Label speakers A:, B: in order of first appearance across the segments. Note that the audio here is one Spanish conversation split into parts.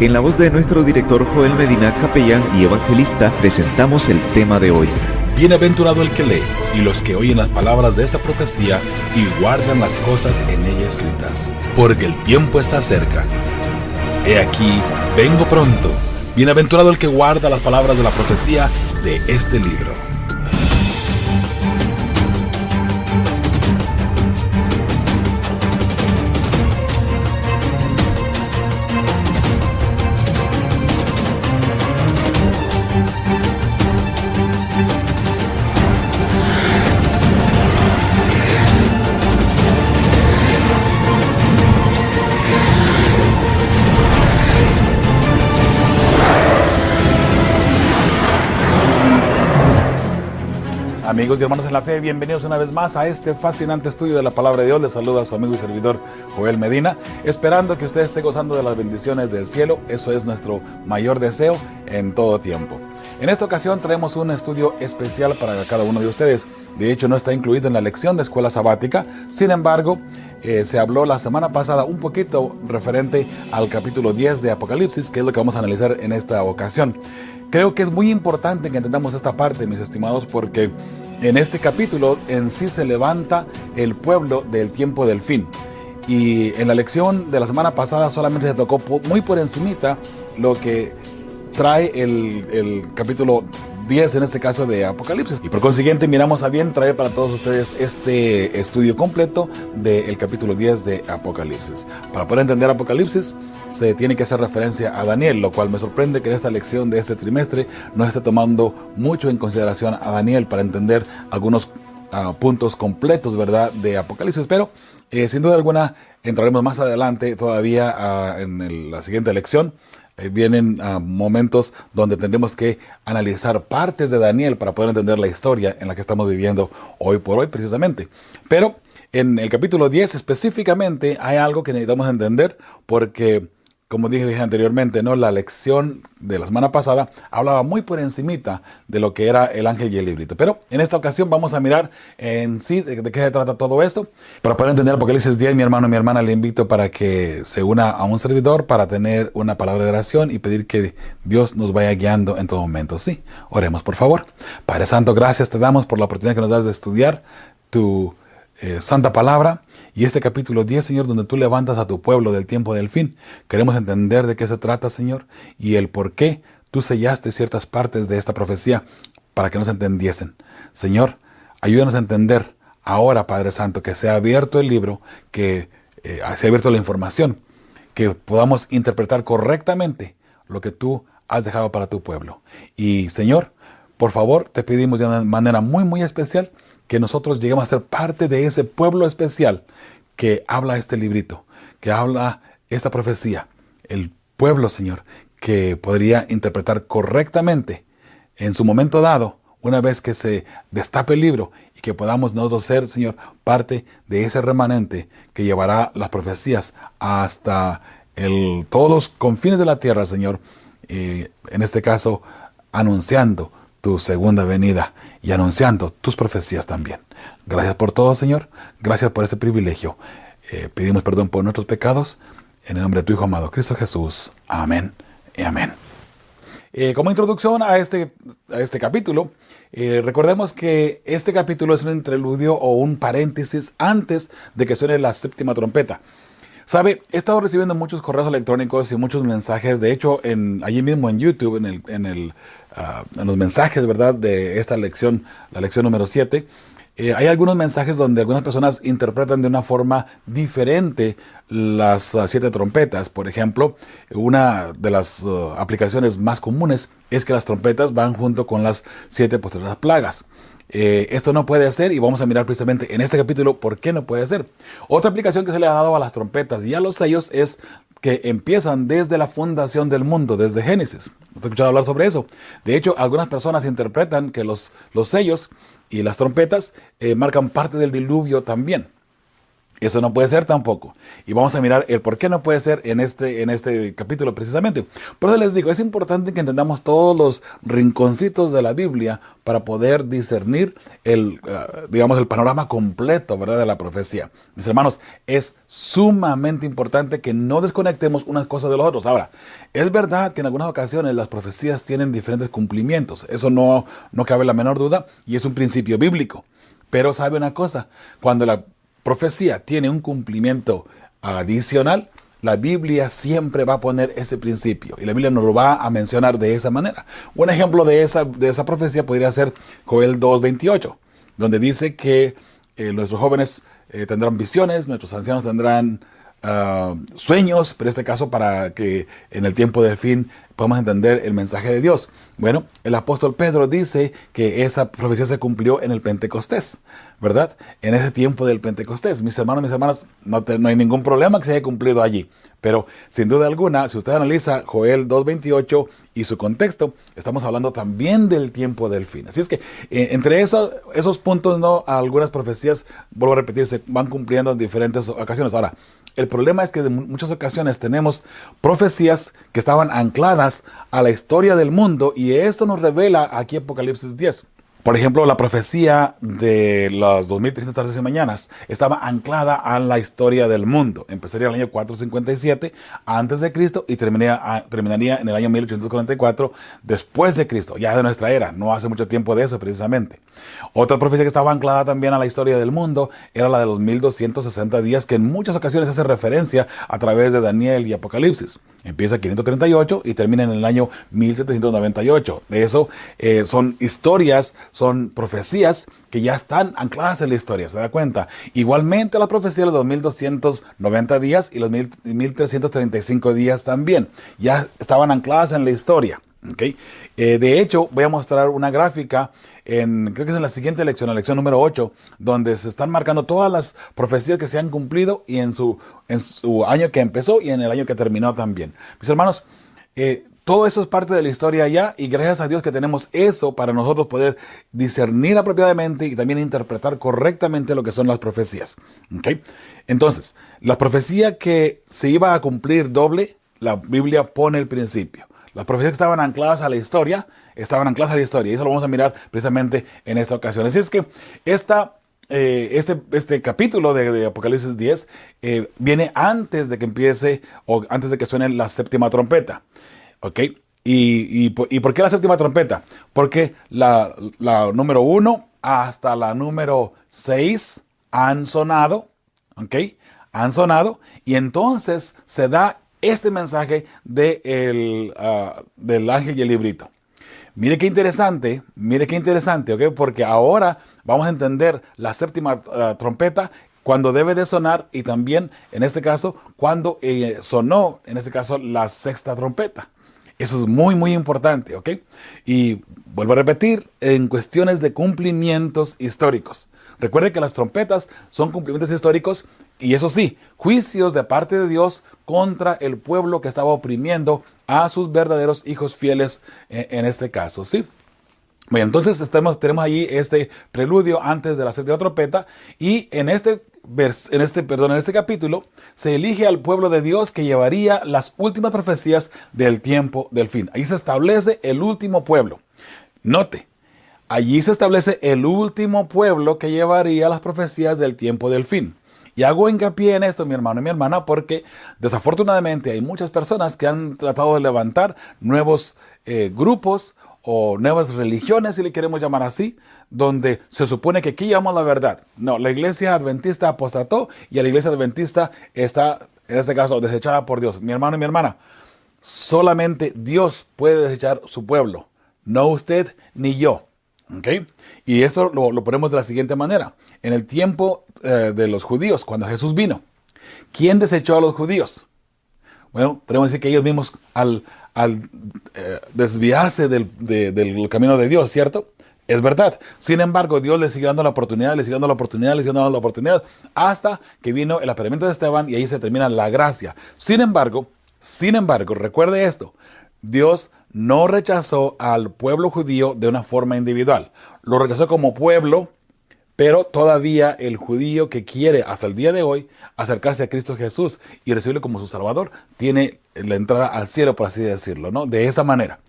A: En la voz de nuestro director Joel Medina, capellán y evangelista, presentamos el tema de hoy.
B: Bienaventurado el que lee y los que oyen las palabras de esta profecía y guardan las cosas en ella escritas, porque el tiempo está cerca. He aquí, vengo pronto. Bienaventurado el que guarda las palabras de la profecía de este libro. Amigos y hermanos en la fe, bienvenidos una vez más a este fascinante estudio de la Palabra de Dios. Les saluda a su amigo y servidor Joel Medina, esperando que usted esté gozando de las bendiciones del cielo. Eso es nuestro mayor deseo en todo tiempo. En esta ocasión traemos un estudio especial para cada uno de ustedes. De hecho, no está incluido en la lección de escuela sabática. Sin embargo, se habló la semana pasada un poquito referente al capítulo 10 de Apocalipsis, que es lo que vamos a analizar en esta ocasión. Creo que es muy importante que entendamos esta parte, mis estimados, porque en este capítulo en sí se levanta el pueblo del tiempo del fin. Y en la lección de la semana pasada solamente se tocó muy por encimita lo que trae el capítulo 10, en este caso de Apocalipsis. Y por consiguiente miramos a bien traer para todos ustedes este estudio completo del capítulo 10 de Apocalipsis. Para poder entender Apocalipsis se tiene que hacer referencia a Daniel, lo cual me sorprende que en esta lección de este trimestre no esté tomando mucho en consideración a Daniel para entender algunos puntos completos, ¿verdad?, de Apocalipsis. Pero sin duda alguna entraremos más adelante todavía en la siguiente lección. Vienen momentos donde tendremos que analizar partes de Daniel para poder entender la historia en la que estamos viviendo hoy por hoy precisamente. Pero en el capítulo 10 específicamente hay algo que necesitamos entender porque, como dije anteriormente, ¿no?, la lección de la semana pasada hablaba muy por encimita de lo que era el ángel y el librito. Pero en esta ocasión vamos a mirar en sí de qué se trata todo esto. Para poder entender Apocalipsis 10, mi hermano y mi hermana, le invito para que se una a un servidor para tener una palabra de oración y pedir que Dios nos vaya guiando en todo momento. Sí, oremos por favor. Padre Santo, gracias te damos por la oportunidad que nos das de estudiar tu santa palabra y este capítulo 10, Señor, donde tú levantas a tu pueblo del tiempo del fin. Queremos entender de qué se trata, Señor, y el por qué tú sellaste ciertas partes de esta profecía para que no se entendiesen. Señor, ayúdanos a entender ahora, Padre Santo, que sea abierto el libro, que sea abierto la información, que podamos interpretar correctamente lo que tú has dejado para tu pueblo. Y Señor, por favor, te pedimos de una manera muy, muy especial que nosotros lleguemos a ser parte de ese pueblo especial que habla este librito, que habla esta profecía. El pueblo, Señor, que podría interpretar correctamente en su momento dado, una vez que se destape el libro, y que podamos nosotros ser, Señor, parte de ese remanente que llevará las profecías hasta todos los confines de la tierra, Señor, en este caso, anunciando tu segunda venida y anunciando tus profecías también. Gracias por todo, Señor. Gracias por este privilegio. Pedimos perdón por nuestros pecados. En el nombre de tu Hijo amado, Cristo Jesús. Amén y amén. Como introducción a este capítulo, recordemos que este capítulo es un interludio o un paréntesis antes de que suene la séptima trompeta. Sabe, he estado recibiendo muchos correos electrónicos y muchos mensajes. De hecho, allí mismo en YouTube, en los mensajes, ¿verdad?, de esta lección, la lección número 7, hay algunos mensajes donde algunas personas interpretan de una forma diferente las 7 trompetas. Por ejemplo, una de las aplicaciones más comunes es que las trompetas van junto con las 7 postreradas plagas. Esto no puede ser, y vamos a mirar precisamente en este capítulo por qué no puede ser. Otra aplicación que se le ha dado a las trompetas y a los sellos es que empiezan desde la fundación del mundo, desde Génesis. ¿Has escuchado hablar sobre eso? De hecho, algunas personas interpretan que los sellos y las trompetas marcan parte del diluvio también. Eso no puede ser tampoco. Y vamos a mirar el por qué no puede ser en este capítulo precisamente. Por eso les digo, es importante que entendamos todos los rinconcitos de la Biblia para poder discernir digamos, el panorama completo, ¿verdad?, de la profecía. Mis hermanos, es sumamente importante que no desconectemos unas cosas de los otros. Ahora, es verdad que en algunas ocasiones las profecías tienen diferentes cumplimientos. Eso no cabe la menor duda y es un principio bíblico. Pero sabe una cosa, cuando la profecía tiene un cumplimiento adicional, la Biblia siempre va a poner ese principio y la Biblia nos lo va a mencionar de esa manera. Un ejemplo de esa profecía podría ser Joel 2:28, donde dice que nuestros jóvenes tendrán visiones, nuestros ancianos tendrán sueños, pero en este caso para que en el tiempo del fin podamos entender el mensaje de Dios. Bueno, el apóstol Pedro dice que esa profecía se cumplió en el Pentecostés, ¿verdad? En ese tiempo del Pentecostés. Mis hermanos, mis hermanas, no hay ningún problema que se haya cumplido allí. Pero sin duda alguna, si usted analiza Joel 2:28 y su contexto, estamos hablando también del tiempo del fin. Así es que entre esos puntos, no, algunas profecías, vuelvo a repetir, se van cumpliendo en diferentes ocasiones. Ahora, el problema es que en muchas ocasiones tenemos profecías que estaban ancladas a la historia del mundo y esto nos revela aquí Apocalipsis 10. Por ejemplo, la profecía de las 2300 tardes y mañanas estaba anclada a la historia del mundo. Empezaría en el año 457 antes de Cristo y terminaría en el año 1844 después de Cristo, ya de nuestra era. No hace mucho tiempo de eso precisamente. Otra profecía que estaba anclada también a la historia del mundo era la de los 1260 días, que en muchas ocasiones hace referencia a través de Daniel y Apocalipsis. Empieza en 538 y termina en el año 1798. Eso son historias, son profecías que ya están ancladas en la historia, ¿se da cuenta? Igualmente las profecías de los 1290 días y los 1335 días también ya estaban ancladas en la historia. ¿Okay? De hecho, voy a mostrar una gráfica creo que es en la siguiente lección, la lección número 8, donde se están marcando todas las profecías que se han cumplido y en su año que empezó y en el año que terminó también. Mis hermanos, todo eso es parte de la historia ya y gracias a Dios que tenemos eso para nosotros poder discernir apropiadamente y también interpretar correctamente lo que son las profecías. ¿Okay? Entonces, la profecía que se iba a cumplir doble, la Biblia pone el principio. Las profecías que estaban ancladas a la historia, y eso lo vamos a mirar precisamente en esta ocasión. Así es que este capítulo de Apocalipsis 10 viene antes de que empiece o antes de que suene la séptima trompeta. ¿Ok? ¿Y por qué la séptima trompeta? Porque la número 1 hasta la número 6 han sonado. ¿Ok? Han sonado y entonces se da este mensaje del ángel y el librito. Mire qué interesante, ¿ok? Porque ahora vamos a entender la séptima trompeta cuando debe de sonar y también, en este caso, cuando sonó, en este caso, la sexta trompeta. Eso es muy, muy importante, ¿ok? Y vuelvo a repetir, en cuestiones de cumplimientos históricos. Recuerde que las trompetas son cumplimientos históricos y eso sí, juicios de parte de Dios contra el pueblo que estaba oprimiendo a sus verdaderos hijos fieles en este caso, ¿sí? Bueno, entonces tenemos allí este preludio antes de la séptima trompeta y en este capítulo se elige al pueblo de Dios que llevaría las últimas profecías del tiempo del fin. Ahí se establece el último pueblo. Note, allí se establece el último pueblo que llevaría las profecías del tiempo del fin. Y hago hincapié en esto, mi hermano y mi hermana, porque desafortunadamente hay muchas personas que han tratado de levantar nuevos grupos o nuevas religiones, si le queremos llamar así, donde se supone que aquí llevamos la verdad. No, la iglesia adventista apostató y la iglesia adventista está, en este caso, desechada por Dios. Mi hermano y mi hermana, solamente Dios puede desechar su pueblo, no usted ni yo. ¿Okay? Y esto lo ponemos de la siguiente manera. En el tiempo de los judíos, cuando Jesús vino, ¿quién desechó a los judíos? Bueno, podemos decir que ellos mismos al desviarse del camino de Dios, ¿cierto? Es verdad. Sin embargo, Dios le sigue dando la oportunidad, hasta que vino el apedreamiento de Esteban y ahí se termina la gracia. Sin embargo, recuerde esto, Dios no rechazó al pueblo judío de una forma individual. Lo rechazó como pueblo, Pero todavía el judío que quiere hasta el día de hoy acercarse a Cristo Jesús y recibirlo como su Salvador, tiene la entrada al cielo, por así decirlo, ¿no? De esa manera.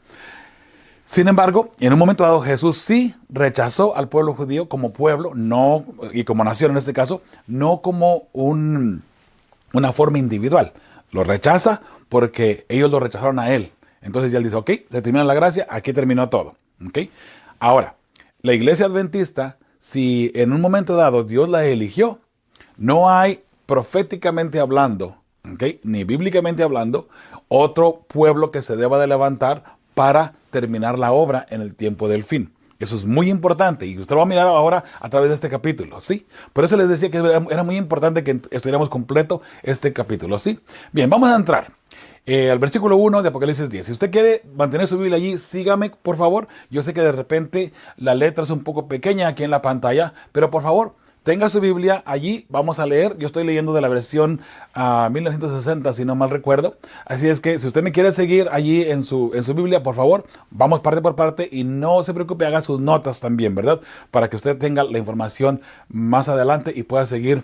B: Sin embargo, en un momento dado Jesús sí rechazó al pueblo judío como pueblo, no, y como nación en este caso, no como una forma individual. Lo rechaza porque ellos lo rechazaron a él. Entonces ya él dice, ok, se termina la gracia, aquí terminó todo. ¿Okay? Ahora, la iglesia adventista, si en un momento dado Dios la eligió, no hay proféticamente hablando, ¿okay?, ni bíblicamente hablando, otro pueblo que se deba de levantar para terminar la obra en el tiempo del fin. Eso es muy importante y usted lo va a mirar ahora a través de este capítulo, ¿sí? Por eso les decía que era muy importante que estudiáramos completo este capítulo, ¿sí? Bien, vamos a entrar al versículo 1 de Apocalipsis 10. Si usted quiere mantener su Biblia allí, sígame, por favor. Yo sé que de repente la letra es un poco pequeña aquí en la pantalla, pero por favor, tenga su Biblia allí, vamos a leer. Yo estoy leyendo de la versión 1960, si no mal recuerdo. Así es que si usted me quiere seguir allí en su Biblia, por favor, vamos parte por parte y no se preocupe, haga sus notas también, ¿verdad? Para que usted tenga la información más adelante y pueda seguir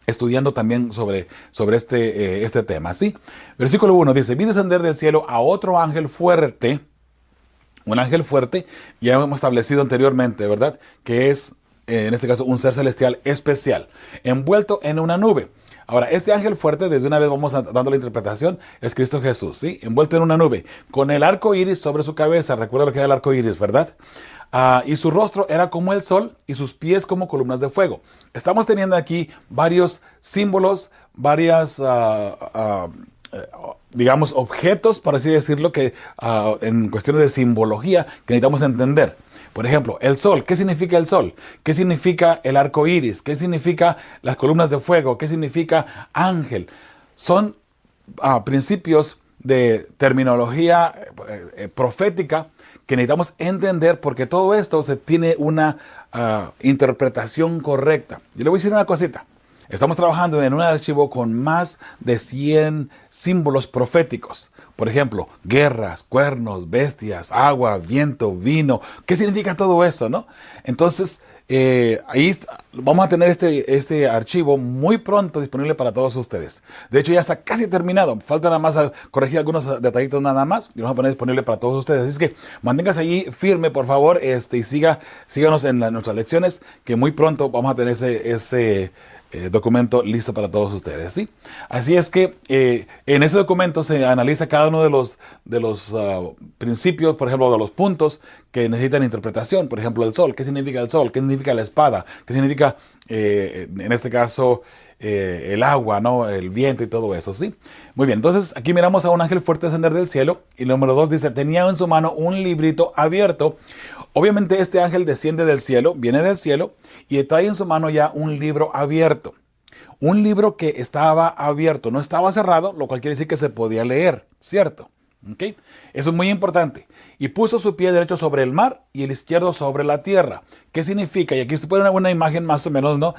B: estudiando también sobre este tema, ¿sí? Versículo 1 dice, vi descender del cielo a otro ángel fuerte, un ángel fuerte, ya hemos establecido anteriormente, ¿verdad? Que es, en este caso, un ser celestial especial, envuelto en una nube. Ahora, este ángel fuerte, desde una vez vamos dando la interpretación, es Cristo Jesús, ¿sí? Envuelto en una nube, con el arco iris sobre su cabeza. Recuerda lo que era el arco iris, ¿verdad? Y su rostro era como el sol y sus pies como columnas de fuego. Estamos teniendo aquí varios símbolos, varias, digamos, objetos, por así decirlo, que en cuestiones de simbología que necesitamos entender. Por ejemplo, el sol. ¿Qué significa el sol? ¿Qué significa el arco iris? ¿Qué significa las columnas de fuego? ¿Qué significa ángel? Son principios de terminología profética que necesitamos entender, porque todo esto se tiene una interpretación correcta. Yo le voy a decir una cosita. Estamos trabajando en un archivo con más de 100 símbolos proféticos. Por ejemplo, guerras, cuernos, bestias, agua, viento, vino. ¿Qué significa todo eso, no? Entonces, ahí vamos a tener este archivo muy pronto disponible para todos ustedes. De hecho, ya está casi terminado. Falta nada más corregir algunos detallitos nada más y lo vamos a poner disponible para todos ustedes. Así es que manténgase allí firme, por favor, y síganos en nuestras lecciones, que muy pronto vamos a tener ese documento listo para todos ustedes, ¿sí? Así es que en ese documento se analiza cada uno de los principios, por ejemplo, de los puntos que necesitan interpretación. Por ejemplo, el sol. ¿Qué significa el sol? ¿Qué significa la espada? ¿Qué significa, en este caso, el agua, ¿no? El viento y todo eso, ¿sí? Muy bien, entonces aquí miramos a un ángel fuerte descender del cielo. Y el número 2 dice, tenía en su mano un librito abierto. Obviamente este ángel desciende del cielo, viene del cielo y trae en su mano ya un libro abierto. Un libro que estaba abierto, no estaba cerrado, lo cual quiere decir que se podía leer, ¿cierto? ¿Okay? Eso es muy importante. Y puso su pie derecho sobre el mar y el izquierdo sobre la tierra. ¿Qué significa? Y aquí se pone una imagen más o menos, ¿no?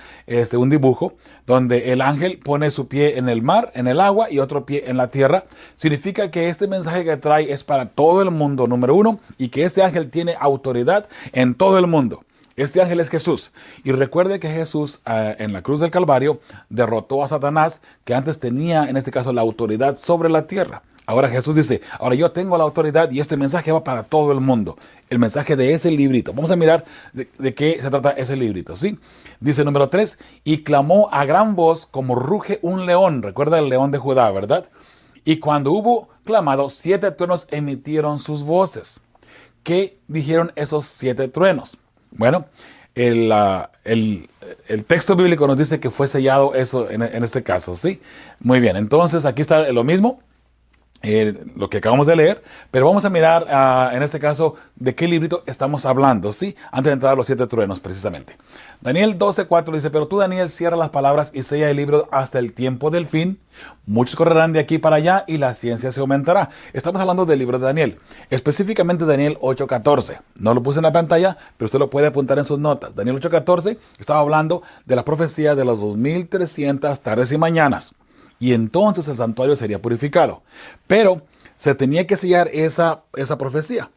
B: Un dibujo donde el ángel pone su pie en el mar, en el agua, y otro pie en la tierra. Significa que este mensaje que trae es para todo el mundo, número 1, y que este ángel tiene autoridad en todo el mundo. Este ángel es Jesús. Y recuerde que Jesús en la cruz del Calvario derrotó a Satanás, que antes tenía, en este caso, la autoridad sobre la tierra. Ahora Jesús dice, ahora yo tengo la autoridad y este mensaje va para todo el mundo. El mensaje de ese librito. Vamos a mirar de qué se trata ese librito, ¿sí? Dice número 3, y clamó a gran voz como ruge un león. Recuerda el león de Judá, ¿verdad? Y cuando hubo clamado, 7 truenos emitieron sus voces. ¿Qué dijeron esos 7 truenos? Bueno, el texto bíblico nos dice que fue sellado eso en este caso, ¿sí? Muy bien, entonces aquí está lo mismo. Lo que acabamos de leer, pero vamos a mirar en este caso de qué librito estamos hablando, ¿sí? Antes de entrar a los 7 truenos, precisamente. Daniel 12:4 dice, pero tú, Daniel, cierra las palabras y sella el libro hasta el tiempo del fin. Muchos correrán de aquí para allá y la ciencia se aumentará. Estamos hablando del libro de Daniel, específicamente Daniel 8:14. No lo puse en la pantalla, pero usted lo puede apuntar en sus notas. Daniel 8:14 estaba hablando de la profecía de los 2300 tardes y mañanas. Y entonces el santuario sería purificado. Pero se tenía que sellar esa profecía.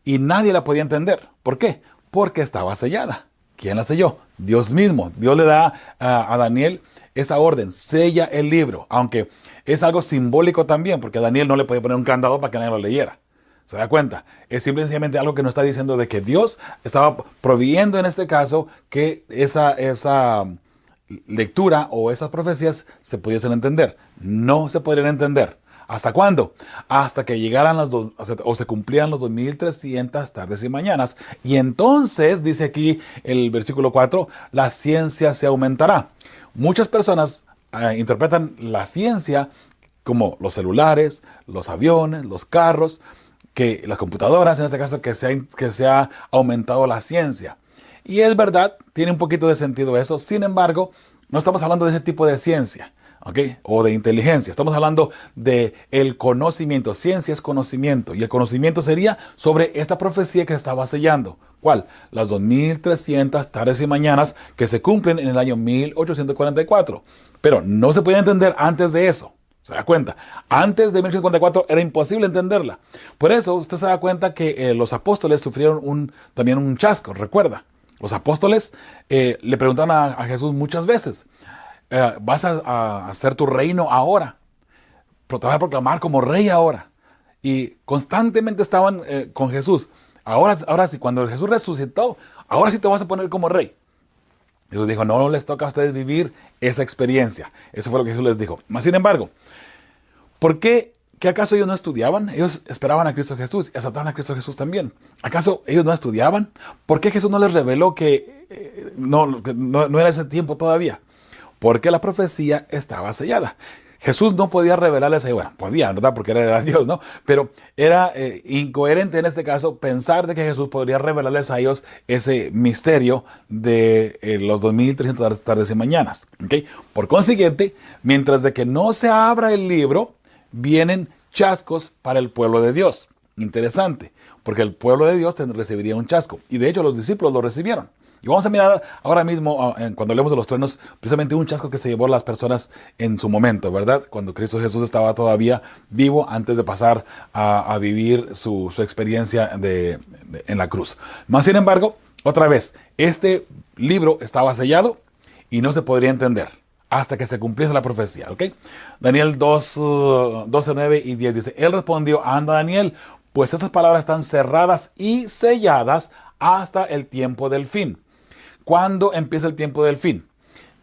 B: Y nadie la podía entender. ¿Por qué? Porque estaba sellada. ¿Quién la selló? Dios mismo. Dios le da a Daniel esa orden, sella el libro, aunque es algo simbólico también, porque a Daniel no le podía poner un candado para que nadie lo leyera. ¿Se da cuenta? Es simplemente algo que nos está diciendo de que Dios estaba proveyendo en este caso que esa lectura o esas profecías se pudiesen entender. No se podrían entender. ¿Hasta cuándo? Hasta que llegaran o se cumplieran los 2300 tardes y mañanas. Y entonces, dice aquí el versículo 4, la ciencia se aumentará. Muchas personas interpretan la ciencia como los celulares, los aviones, los carros, que las computadoras, en este caso, que se ha aumentado la ciencia. Y es verdad, tiene un poquito de sentido eso. Sin embargo, no estamos hablando de ese tipo de ciencia, ¿ok? O de inteligencia. Estamos hablando de el conocimiento. Ciencia es conocimiento. Y el conocimiento sería sobre esta profecía que se estaba sellando. ¿Cuál? Las 2300 tardes y mañanas que se cumplen en el año 1844. Pero no se puede entender antes de eso. ¿Se da cuenta? Antes de 1844 era imposible entenderla. Por eso usted se da cuenta que los apóstoles sufrieron también un chasco. Recuerda, los apóstoles le preguntaron a Jesús muchas veces, ¿vas a hacer tu reino ahora? Te vas a proclamar como rey ahora. Y constantemente estaban con Jesús. Ahora sí, cuando Jesús resucitó, ahora sí te vas a poner como rey. Jesús dijo, no les toca a ustedes vivir esa experiencia. Eso fue lo que Jesús les dijo. Mas, sin embargo, ¿por qué? ¿Qué acaso ellos no estudiaban? Ellos esperaban a Cristo Jesús y aceptaban a Cristo Jesús también. ¿Acaso ellos no estudiaban? ¿Por qué Jesús no les reveló que no era ese tiempo todavía? Porque la profecía estaba sellada. Jesús no podía revelarles, bueno, podía, ¿verdad? Porque era Dios, ¿no? Pero era incoherente en este caso pensar de que Jesús podría revelarles a ellos ese misterio de los 2300 tardes y mañanas, ¿ok? Por consiguiente, mientras de que no se abra el libro, vienen chascos para el pueblo de Dios. Interesante, porque el pueblo de Dios recibiría un chasco. Y de hecho los discípulos lo recibieron. Y vamos a mirar ahora mismo, cuando hablemos de los truenos, precisamente un chasco que se llevó a las personas en su momento, ¿verdad? Cuando Cristo Jesús estaba todavía vivo antes de pasar a vivir su experiencia en la cruz. Más sin embargo, otra vez, este libro estaba sellado y no se podría entender hasta que se cumpliese la profecía, ¿ok? Daniel 12, 9 y 10 dice, él respondió, anda Daniel, pues estas palabras están cerradas y selladas hasta el tiempo del fin. ¿Cuándo empieza el tiempo del fin?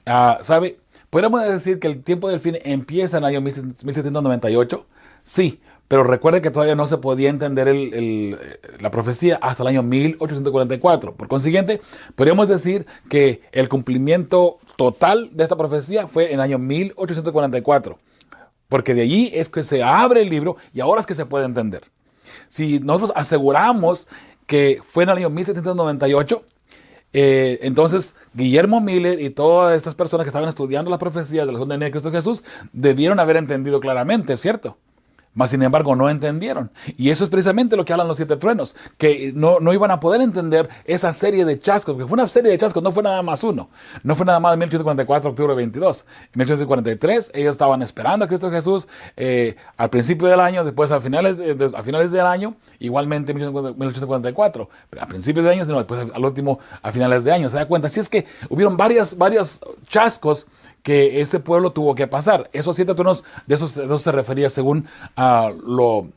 B: ¿Sabe? ¿Podríamos decir que el tiempo del fin empieza en el año 1798? Sí, pero recuerde que todavía no se podía entender la profecía hasta el año 1844. Por consiguiente, podríamos decir que el cumplimiento total de esta profecía fue en el año 1844. Porque de allí es que se abre el libro y ahora es que se puede entender. Si nosotros aseguramos que fue en el año 1798, entonces Guillermo Miller y todas estas personas que estaban estudiando las profecías de la segunda venida de Cristo Jesús debieron haber entendido claramente, ¿cierto? Mas sin embargo no entendieron. Y eso es precisamente lo que hablan los 7 truenos, que no iban a poder entender esa serie de chascos, porque fue una serie de chascos, no fue nada más uno. No fue nada más 1844, octubre 22. En 1843 ellos estaban esperando a Cristo Jesús al principio del año, después a finales del año, igualmente en 1844. Pero a principios de año, sino después al último a finales de año. ¿Se da cuenta? Así es que hubieron varios chascos que este pueblo tuvo que pasar. Esos 7 truenos, de esos se refería según lo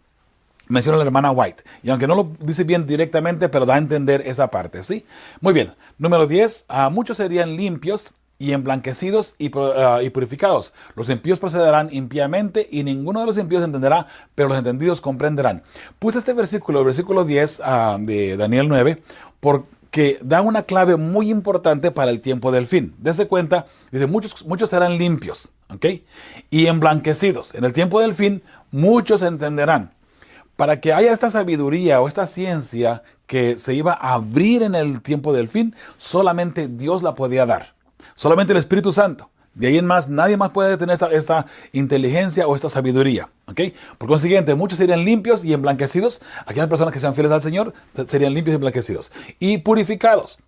B: menciona la hermana White. Y aunque no lo dice bien directamente, pero da a entender esa parte, ¿sí? Muy bien. Número 10. Muchos serían limpios y emblanquecidos y purificados. Los impíos procederán impíamente y ninguno de los impíos entenderá, pero los entendidos comprenderán. Puse este versículo, el versículo 10 de Daniel 9, que da una clave muy importante para el tiempo del fin. Dese cuenta, dice, muchos serán limpios, ¿ok? Y emblanquecidos. En el tiempo del fin, muchos entenderán. Para que haya esta sabiduría o esta ciencia que se iba a abrir en el tiempo del fin, solamente Dios la podía dar. Solamente el Espíritu Santo. De ahí en más, nadie más puede tener esta inteligencia o esta sabiduría, ¿ok? Por consiguiente, muchos serían limpios y emblanquecidos. Aquellas personas que sean fieles al Señor serían limpios y emblanquecidos. Y purificados.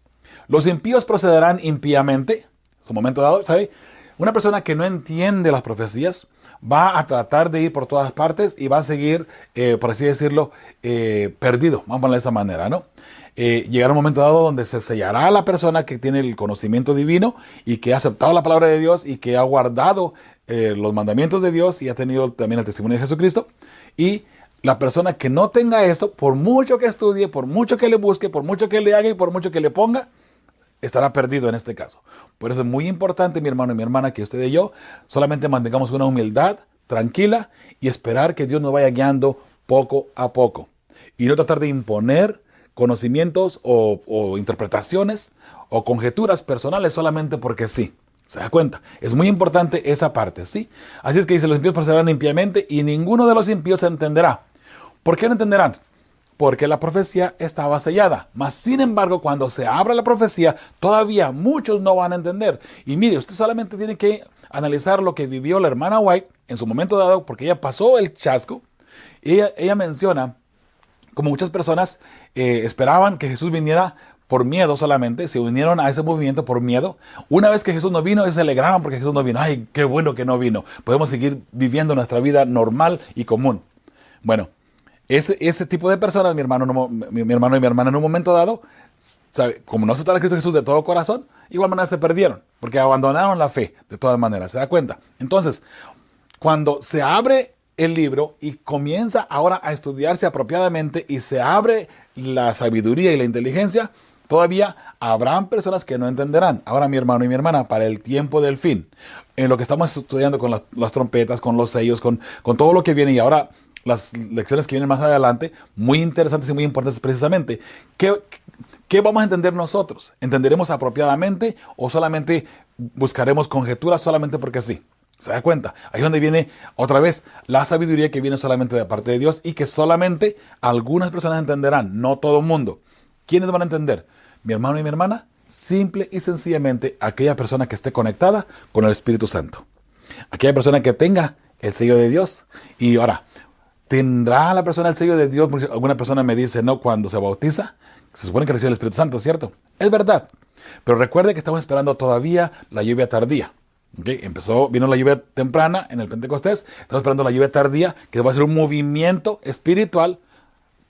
B: Los impíos procederán impíamente. Es un momento dado, ¿sabe? Una persona que no entiende las profecías va a tratar de ir por todas partes y va a seguir, por así decirlo, perdido. Vamos a ponerlo de esa manera, ¿no? llegará un momento dado donde se sellará a la persona que tiene el conocimiento divino y que ha aceptado la palabra de Dios y que ha guardado los mandamientos de Dios y ha tenido también el testimonio de Jesucristo. Y la persona que no tenga esto, por mucho que estudie, por mucho que le busque, por mucho que le haga y por mucho que le ponga, estará perdido en este caso. Por eso es muy importante, mi hermano y mi hermana, que usted y yo solamente mantengamos una humildad tranquila y esperar que Dios nos vaya guiando poco a poco. Y no tratar de imponer conocimientos o interpretaciones o conjeturas personales solamente porque sí. ¿Se da cuenta? Es muy importante esa parte, ¿sí? Así es que dice, los impíos procederán impíamente y ninguno de los impíos se entenderá. ¿Por qué no entenderán? Porque la profecía estaba sellada. Mas, sin embargo, cuando se abra la profecía, todavía muchos no van a entender. Y mire, usted solamente tiene que analizar lo que vivió la hermana White en su momento dado, porque ella pasó el chasco. Ella menciona como muchas personas esperaban que Jesús viniera por miedo solamente, se unieron a ese movimiento por miedo. Una vez que Jesús no vino, ellos se alegraban porque Jesús no vino. ¡Ay, qué bueno que no vino! Podemos seguir viviendo nuestra vida normal y común. Bueno, ese tipo de personas, mi hermano y mi hermana, en un momento dado, como no aceptaron a Cristo Jesús de todo corazón, igual manera se perdieron, porque abandonaron la fe de todas maneras. ¿Se da cuenta? Entonces, cuando se abre el libro y comienza ahora a estudiarse apropiadamente y se abre la sabiduría y la inteligencia, todavía habrán personas que no entenderán. Ahora, mi hermano y mi hermana, para el tiempo del fin, en lo que estamos estudiando con las trompetas, con los sellos, con todo lo que viene, y ahora las lecciones que vienen más adelante, muy interesantes y muy importantes precisamente, ¿qué vamos a entender nosotros? ¿Entenderemos apropiadamente o solamente buscaremos conjeturas solamente porque sí? ¿Se da cuenta? Ahí es donde viene otra vez la sabiduría que viene solamente de parte de Dios y que solamente algunas personas entenderán, no todo el mundo. ¿Quiénes van a entender? Mi hermano y mi hermana, simple y sencillamente aquella persona que esté conectada con el Espíritu Santo. Aquella persona que tenga el sello de Dios. Y ahora, ¿tendrá la persona el sello de Dios? Alguna persona me dice, no, cuando se bautiza, se supone que recibe el Espíritu Santo, ¿cierto? Es verdad. Pero recuerde que estamos esperando todavía la lluvia tardía. ¿Okay? Vino la lluvia temprana en el Pentecostés, estamos esperando la lluvia tardía, que va a ser un movimiento espiritual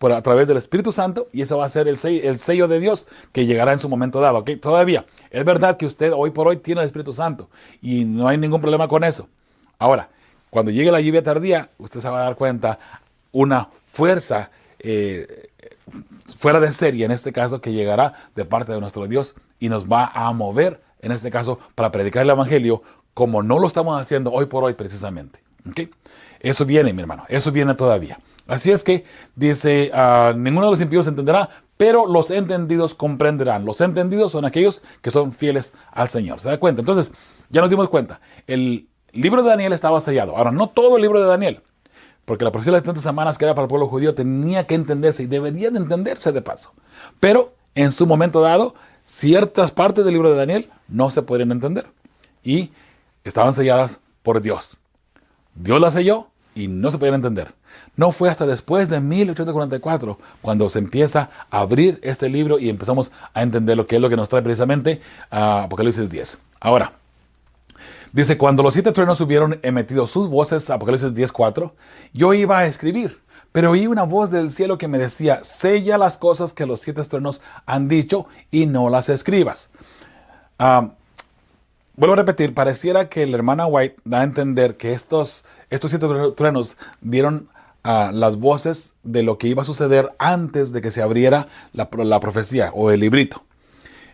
B: a través del Espíritu Santo, y ese va a ser el sello de Dios que llegará en su momento dado. ¿Okay? Todavía, es verdad que usted hoy por hoy tiene el Espíritu Santo y no hay ningún problema con eso. Ahora, cuando llegue la lluvia tardía, usted se va a dar cuenta una fuerza fuera de serie, en este caso, que llegará de parte de nuestro Dios y nos va a mover, en este caso, para predicar el Evangelio como no lo estamos haciendo hoy por hoy precisamente. ¿Okay? Eso viene, mi hermano, eso viene todavía. Así es que dice, ninguno de los impíos entenderá, pero los entendidos comprenderán. Los entendidos son aquellos que son fieles al Señor. ¿Se da cuenta? Entonces, ya nos dimos cuenta. El libro de Daniel estaba sellado. Ahora, no todo el libro de Daniel, porque la profecía de las 70 semanas que era para el pueblo judío tenía que entenderse y debería de entenderse de paso. Pero en su momento dado, ciertas partes del libro de Daniel no se podrían entender y estaban selladas por Dios. Dios las selló y no se podían entender. No fue hasta después de 1844 cuando se empieza a abrir este libro y empezamos a entender lo que es lo que nos trae precisamente a Apocalipsis 10. Ahora, dice, cuando los 7 truenos hubieron emitido sus voces, Apocalipsis 10:4, yo iba a escribir, pero oí una voz del cielo que me decía, sella las cosas que los 7 truenos han dicho y no las escribas. Vuelvo a repetir, pareciera que la hermana White da a entender que estos 7 truenos dieron las voces de lo que iba a suceder antes de que se abriera la profecía o el librito.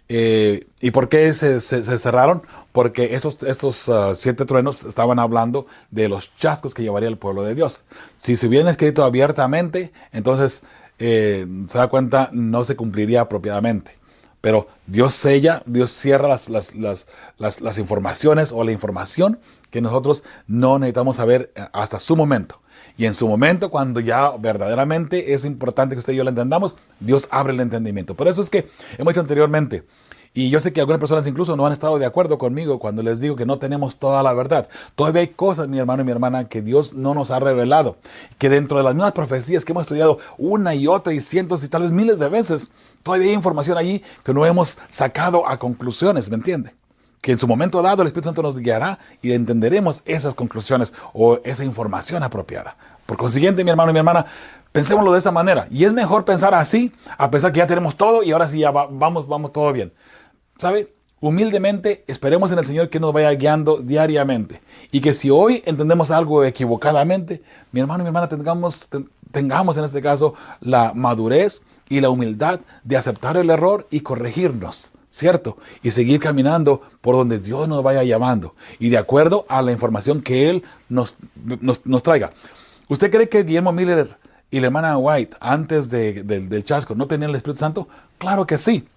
B: ¿Y por qué se cerraron? Porque estos 7 truenos estaban hablando de los chascos que llevaría el pueblo de Dios. Si se hubieran escrito abiertamente, entonces se da cuenta, no se cumpliría apropiadamente. Pero Dios sella, Dios cierra las informaciones o la información que nosotros no necesitamos saber hasta su momento. Y en su momento, cuando ya verdaderamente es importante que usted y yo lo entendamos, Dios abre el entendimiento. Por eso es que hemos dicho anteriormente, y yo sé que algunas personas incluso no han estado de acuerdo conmigo cuando les digo que no tenemos toda la verdad. Todavía hay cosas, mi hermano y mi hermana, que Dios no nos ha revelado. Que dentro de las mismas profecías que hemos estudiado una y otra y cientos y tal vez miles de veces, todavía hay información allí que no hemos sacado a conclusiones, ¿me entiende? Que en su momento dado el Espíritu Santo nos guiará y entenderemos esas conclusiones o esa información apropiada. Por consiguiente, mi hermano y mi hermana, Pensémoslo de esa manera. Y es mejor pensar así, a pensar que ya tenemos todo y ahora sí ya vamos todo bien. ¿Sabe? Humildemente esperemos en el Señor que nos vaya guiando diariamente. Y que si hoy entendemos algo equivocadamente, mi hermano y mi hermana, tengamos en este caso la madurez y la humildad de aceptar el error y corregirnos, ¿cierto? Y seguir caminando por donde Dios nos vaya llamando y de acuerdo a la información que Él nos traiga. ¿Usted cree que Guillermo Miller y la hermana White antes del chasco no tenían el Espíritu Santo? Claro que sí,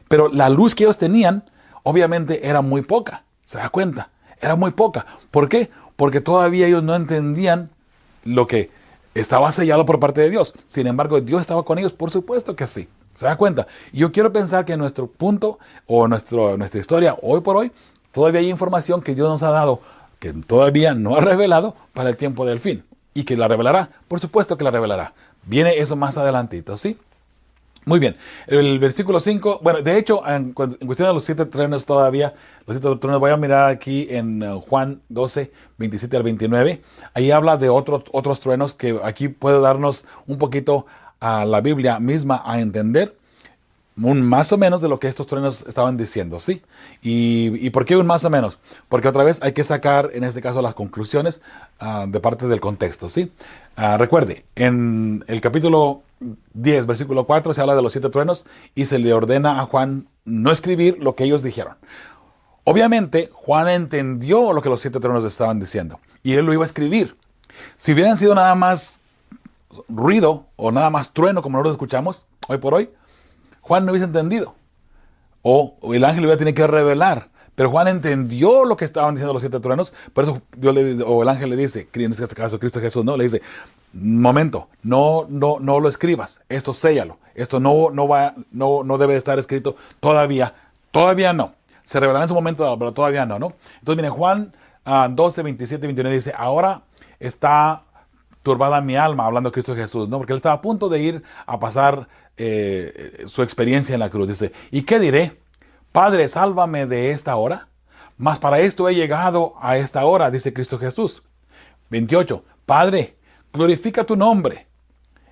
B: pero la luz que ellos tenían obviamente era muy poca, ¿se da cuenta? Era muy poca. ¿Por qué? Porque todavía ellos no entendían lo que estaba sellado por parte de Dios. Sin embargo, Dios estaba con ellos, por supuesto que sí. ¿Se da cuenta? Y yo quiero pensar que en nuestro punto o nuestra historia hoy por hoy, todavía hay información que Dios nos ha dado, que todavía no ha revelado para el tiempo del fin. Y que la revelará, por supuesto que la revelará. Viene eso más adelantito, ¿sí? Muy bien, el versículo 5, bueno, de hecho, en cuestión de los 7 truenos todavía, los 7 truenos, voy a mirar aquí en Juan 12, 27 al 29, ahí habla de otros truenos que aquí puede darnos un poquito a la Biblia misma a entender un más o menos de lo que estos truenos estaban diciendo, ¿sí? ¿Y por qué un más o menos? Porque otra vez hay que sacar, en este caso, las conclusiones de parte del contexto, ¿sí? Recuerde, en el capítulo 10, versículo 4, se habla de los 7 truenos y se le ordena a Juan no escribir lo que ellos dijeron. Obviamente, Juan entendió lo que los 7 truenos estaban diciendo y él lo iba a escribir. Si hubieran sido nada más ruido o nada más trueno, como nosotros escuchamos hoy por hoy, Juan no hubiese entendido. O el ángel hubiera tenido que revelar. Pero Juan entendió lo que estaban diciendo los 7 truenos. Por eso el ángel le dice, en este caso Cristo Jesús, ¿no? Le dice, momento, no lo escribas. Esto séllalo. Esto no debe de estar escrito todavía. Todavía no. Se revelará en su momento, pero todavía no, ¿no? Entonces, miren, Juan 12, 27, 29 dice, ahora está turbada mi alma, hablando de Cristo Jesús, ¿no? Porque él estaba a punto de ir a pasar su experiencia en la cruz. Dice, ¿y qué diré? Padre, sálvame de esta hora. Mas para esto he llegado a esta hora, dice Cristo Jesús. 28. Padre, glorifica tu nombre.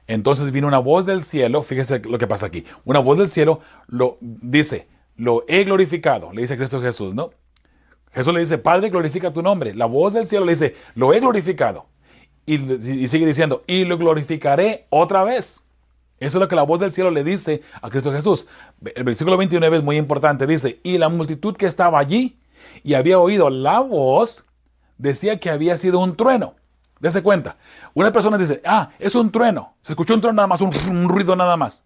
B: Entonces vino una voz del cielo. Fíjese lo que pasa aquí. Una voz del cielo dice, lo he glorificado. Le dice Cristo Jesús, ¿no? Jesús le dice, Padre, glorifica tu nombre. La voz del cielo le dice, lo he glorificado. Y sigue diciendo, y lo glorificaré otra vez. Eso es lo que la voz del cielo le dice a Cristo Jesús. El versículo 29 es muy importante. Dice, y la multitud que estaba allí y había oído la voz, decía que había sido un trueno. Dese cuenta. Una persona dice, es un trueno. Se escuchó un trueno nada más, un ruido nada más.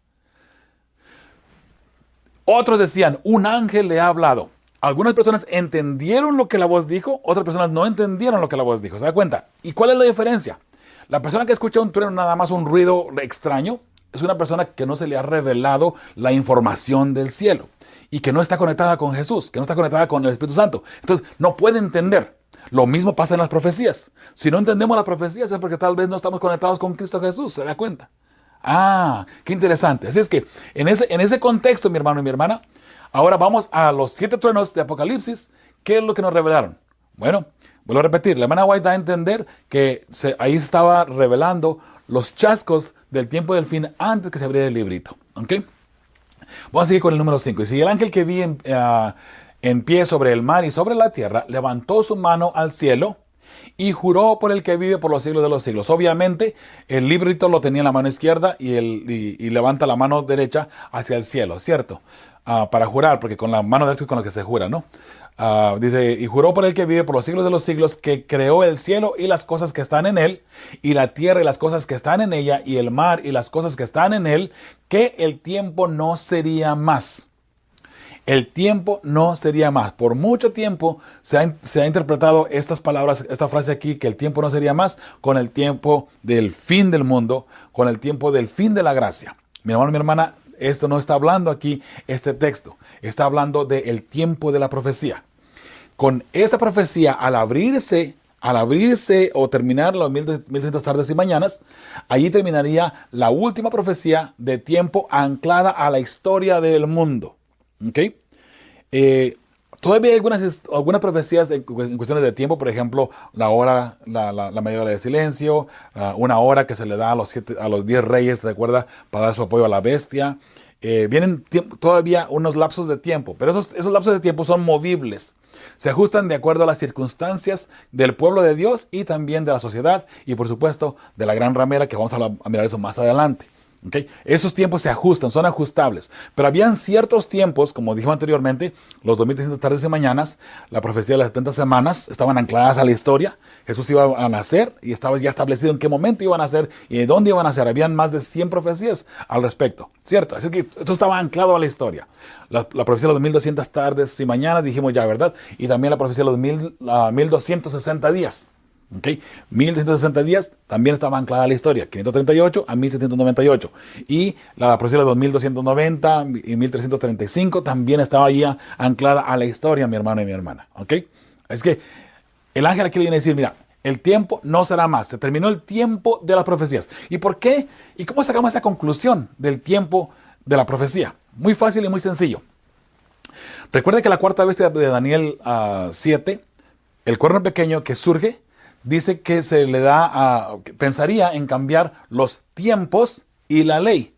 B: Otros decían, un ángel le ha hablado. Algunas personas entendieron lo que la voz dijo, otras personas no entendieron lo que la voz dijo. ¿Se da cuenta? ¿Y cuál es la diferencia? La persona que escucha un trueno nada más, un ruido extraño, es una persona que no se le ha revelado la información del cielo y que no está conectada con Jesús, que no está conectada con el Espíritu Santo. Entonces, no puede entender. Lo mismo pasa en las profecías. Si no entendemos las profecías es porque tal vez no estamos conectados con Cristo Jesús. ¿Se da cuenta? Qué interesante. Así es que en ese contexto, mi hermano y mi hermana, ahora vamos a los 7 truenos de Apocalipsis. ¿Qué es lo que nos revelaron? Bueno, vuelvo a repetir. La hermana White da a entender que ahí se estaba revelando los chascos del tiempo del fin antes que se abriera el librito. ¿Ok? Vamos a seguir con el número 5. Y si el ángel que vi en pie sobre el mar y sobre la tierra levantó su mano al cielo y juró por el que vive por los siglos de los siglos. Obviamente, el librito lo tenía en la mano izquierda y levanta la mano derecha hacia el cielo, ¿cierto? Para jurar, porque con la mano derecha es con la que se jura, ¿no? Dice, y juró por el que vive por los siglos de los siglos, que creó el cielo y las cosas que están en él, y la tierra y las cosas que están en ella, y el mar y las cosas que están en él, que el tiempo no sería más. El tiempo no sería más. Por mucho tiempo se ha interpretado estas palabras, esta frase aquí, que el tiempo no sería más, con el tiempo del fin del mundo, con el tiempo del fin de la gracia. Mi hermano, mi hermana, esto no está hablando aquí, este texto. Está hablando del tiempo de la profecía. Con esta profecía, al abrirse o terminar las 1200 tardes y mañanas, allí terminaría la última profecía de tiempo anclada a la historia del mundo. ¿Ok? Todavía hay algunas profecías en cuestiones de tiempo, por ejemplo, la hora, la media hora de silencio, una hora que se le da a los 10 reyes, ¿te acuerdas? Para dar su apoyo a la bestia. Vienen todavía unos lapsos de tiempo, pero esos lapsos de tiempo son movibles. Se ajustan de acuerdo a las circunstancias del pueblo de Dios y también de la sociedad y, por supuesto, de la gran ramera, que vamos a mirar eso más adelante. ¿Okay? Esos tiempos se ajustan, son ajustables. Pero habían ciertos tiempos, como dijimos anteriormente, los 2300 tardes y mañanas, la profecía de las 70 semanas, estaban ancladas a la historia. Jesús iba a nacer y estaba ya establecido en qué momento iban a nacer y de dónde iban a nacer. Habían más de 100 profecías al respecto, ¿cierto? Así que esto estaba anclado a la historia. La profecía de los 1200 tardes y mañanas, dijimos ya, ¿verdad? Y también la profecía de los 1260 días. ¿Okay? 1160 días también estaba anclada a la historia, 538 a 1798. Y la profecía de 2290 y 1335 también estaba ya anclada a la historia, mi hermano y mi hermana. ¿Okay? Es que el ángel aquí le viene a decir, mira, el tiempo no será más, se terminó el tiempo de las profecías. ¿Y por qué? ¿Y cómo sacamos esa conclusión del tiempo de la profecía? Muy fácil y muy sencillo. Recuerda que la cuarta bestia de Daniel 7, el cuerno pequeño que surge, dice que se le pensaría en cambiar los tiempos y la ley.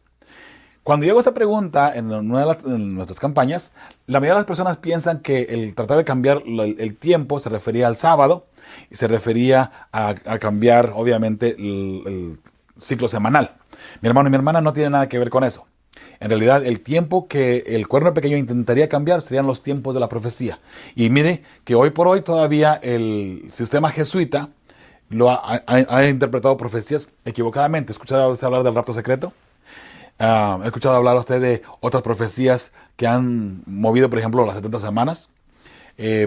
B: Cuando llegó esta pregunta en nuestras campañas, la mayoría de las personas piensan que el tratar de cambiar el tiempo se refería al sábado y se refería a cambiar, obviamente, el ciclo semanal. Mi hermano y mi hermana, no tiene nada que ver con eso. En realidad, el tiempo que el cuerno pequeño intentaría cambiar serían los tiempos de la profecía. Y mire que hoy por hoy todavía el sistema jesuita ha interpretado profecías equivocadamente. ¿Ha escuchado usted hablar del rapto secreto? ¿Ha escuchado hablar usted de otras profecías que han movido, por ejemplo, las 70 semanas?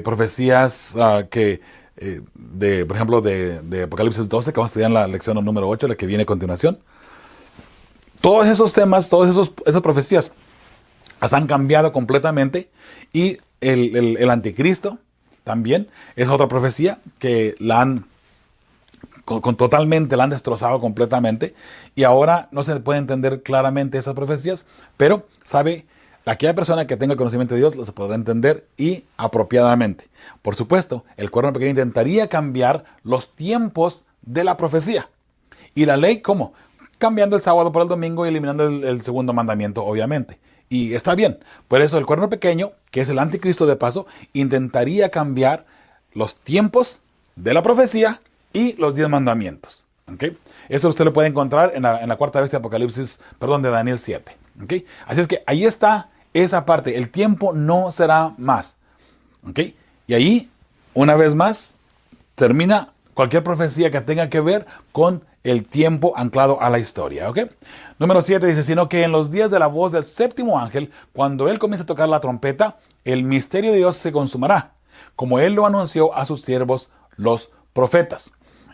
B: Profecías por ejemplo, de Apocalipsis 12, que vamos a estudiar en la lección número 8, la que viene a continuación. Todos esos temas, esas profecías las han cambiado completamente, y el anticristo también es otra profecía que la han totalmente la han destrozado completamente, y ahora no se puede entender claramente esas profecías, pero aquella persona que tenga conocimiento de Dios las podrá entender y apropiadamente. Por supuesto, el cuerno pequeño intentaría cambiar los tiempos de la profecía. ¿Y la ley cómo? Cambiando el sábado por el domingo y eliminando el segundo mandamiento, obviamente. Y está bien. Por eso el cuerno pequeño, que es el anticristo de paso, intentaría cambiar los tiempos de la profecía y los 10 mandamientos. ¿Okay? Eso usted lo puede encontrar en la cuarta bestia de Daniel 7. ¿Okay? Así es que ahí está esa parte. El tiempo no será más. ¿Okay? Y ahí, una vez más, termina cualquier profecía que tenga que ver con el tiempo anclado a la historia. ¿Okay? Número 7 dice, sino que en los días de la voz del séptimo ángel, cuando él comience a tocar la trompeta, el misterio de Dios se consumará, como él lo anunció a sus siervos los profetas.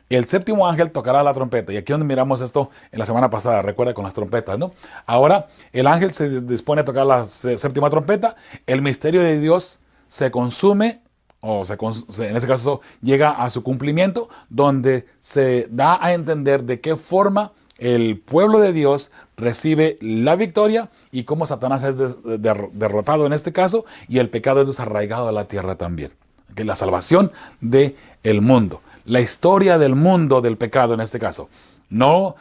B: El séptimo ángel tocará la trompeta. Y aquí donde miramos esto en la semana pasada, recuerda, con las trompetas, ¿no? Ahora el ángel se dispone a tocar la séptima trompeta. El misterio de Dios se consume, en ese caso llega a su cumplimiento, donde se da a entender de qué forma el pueblo de Dios recibe la victoria y cómo Satanás es derrotado en este caso, y el pecado es desarraigado de la tierra también. ¿Okay? La salvación del mundo. La historia del mundo del pecado en este caso. No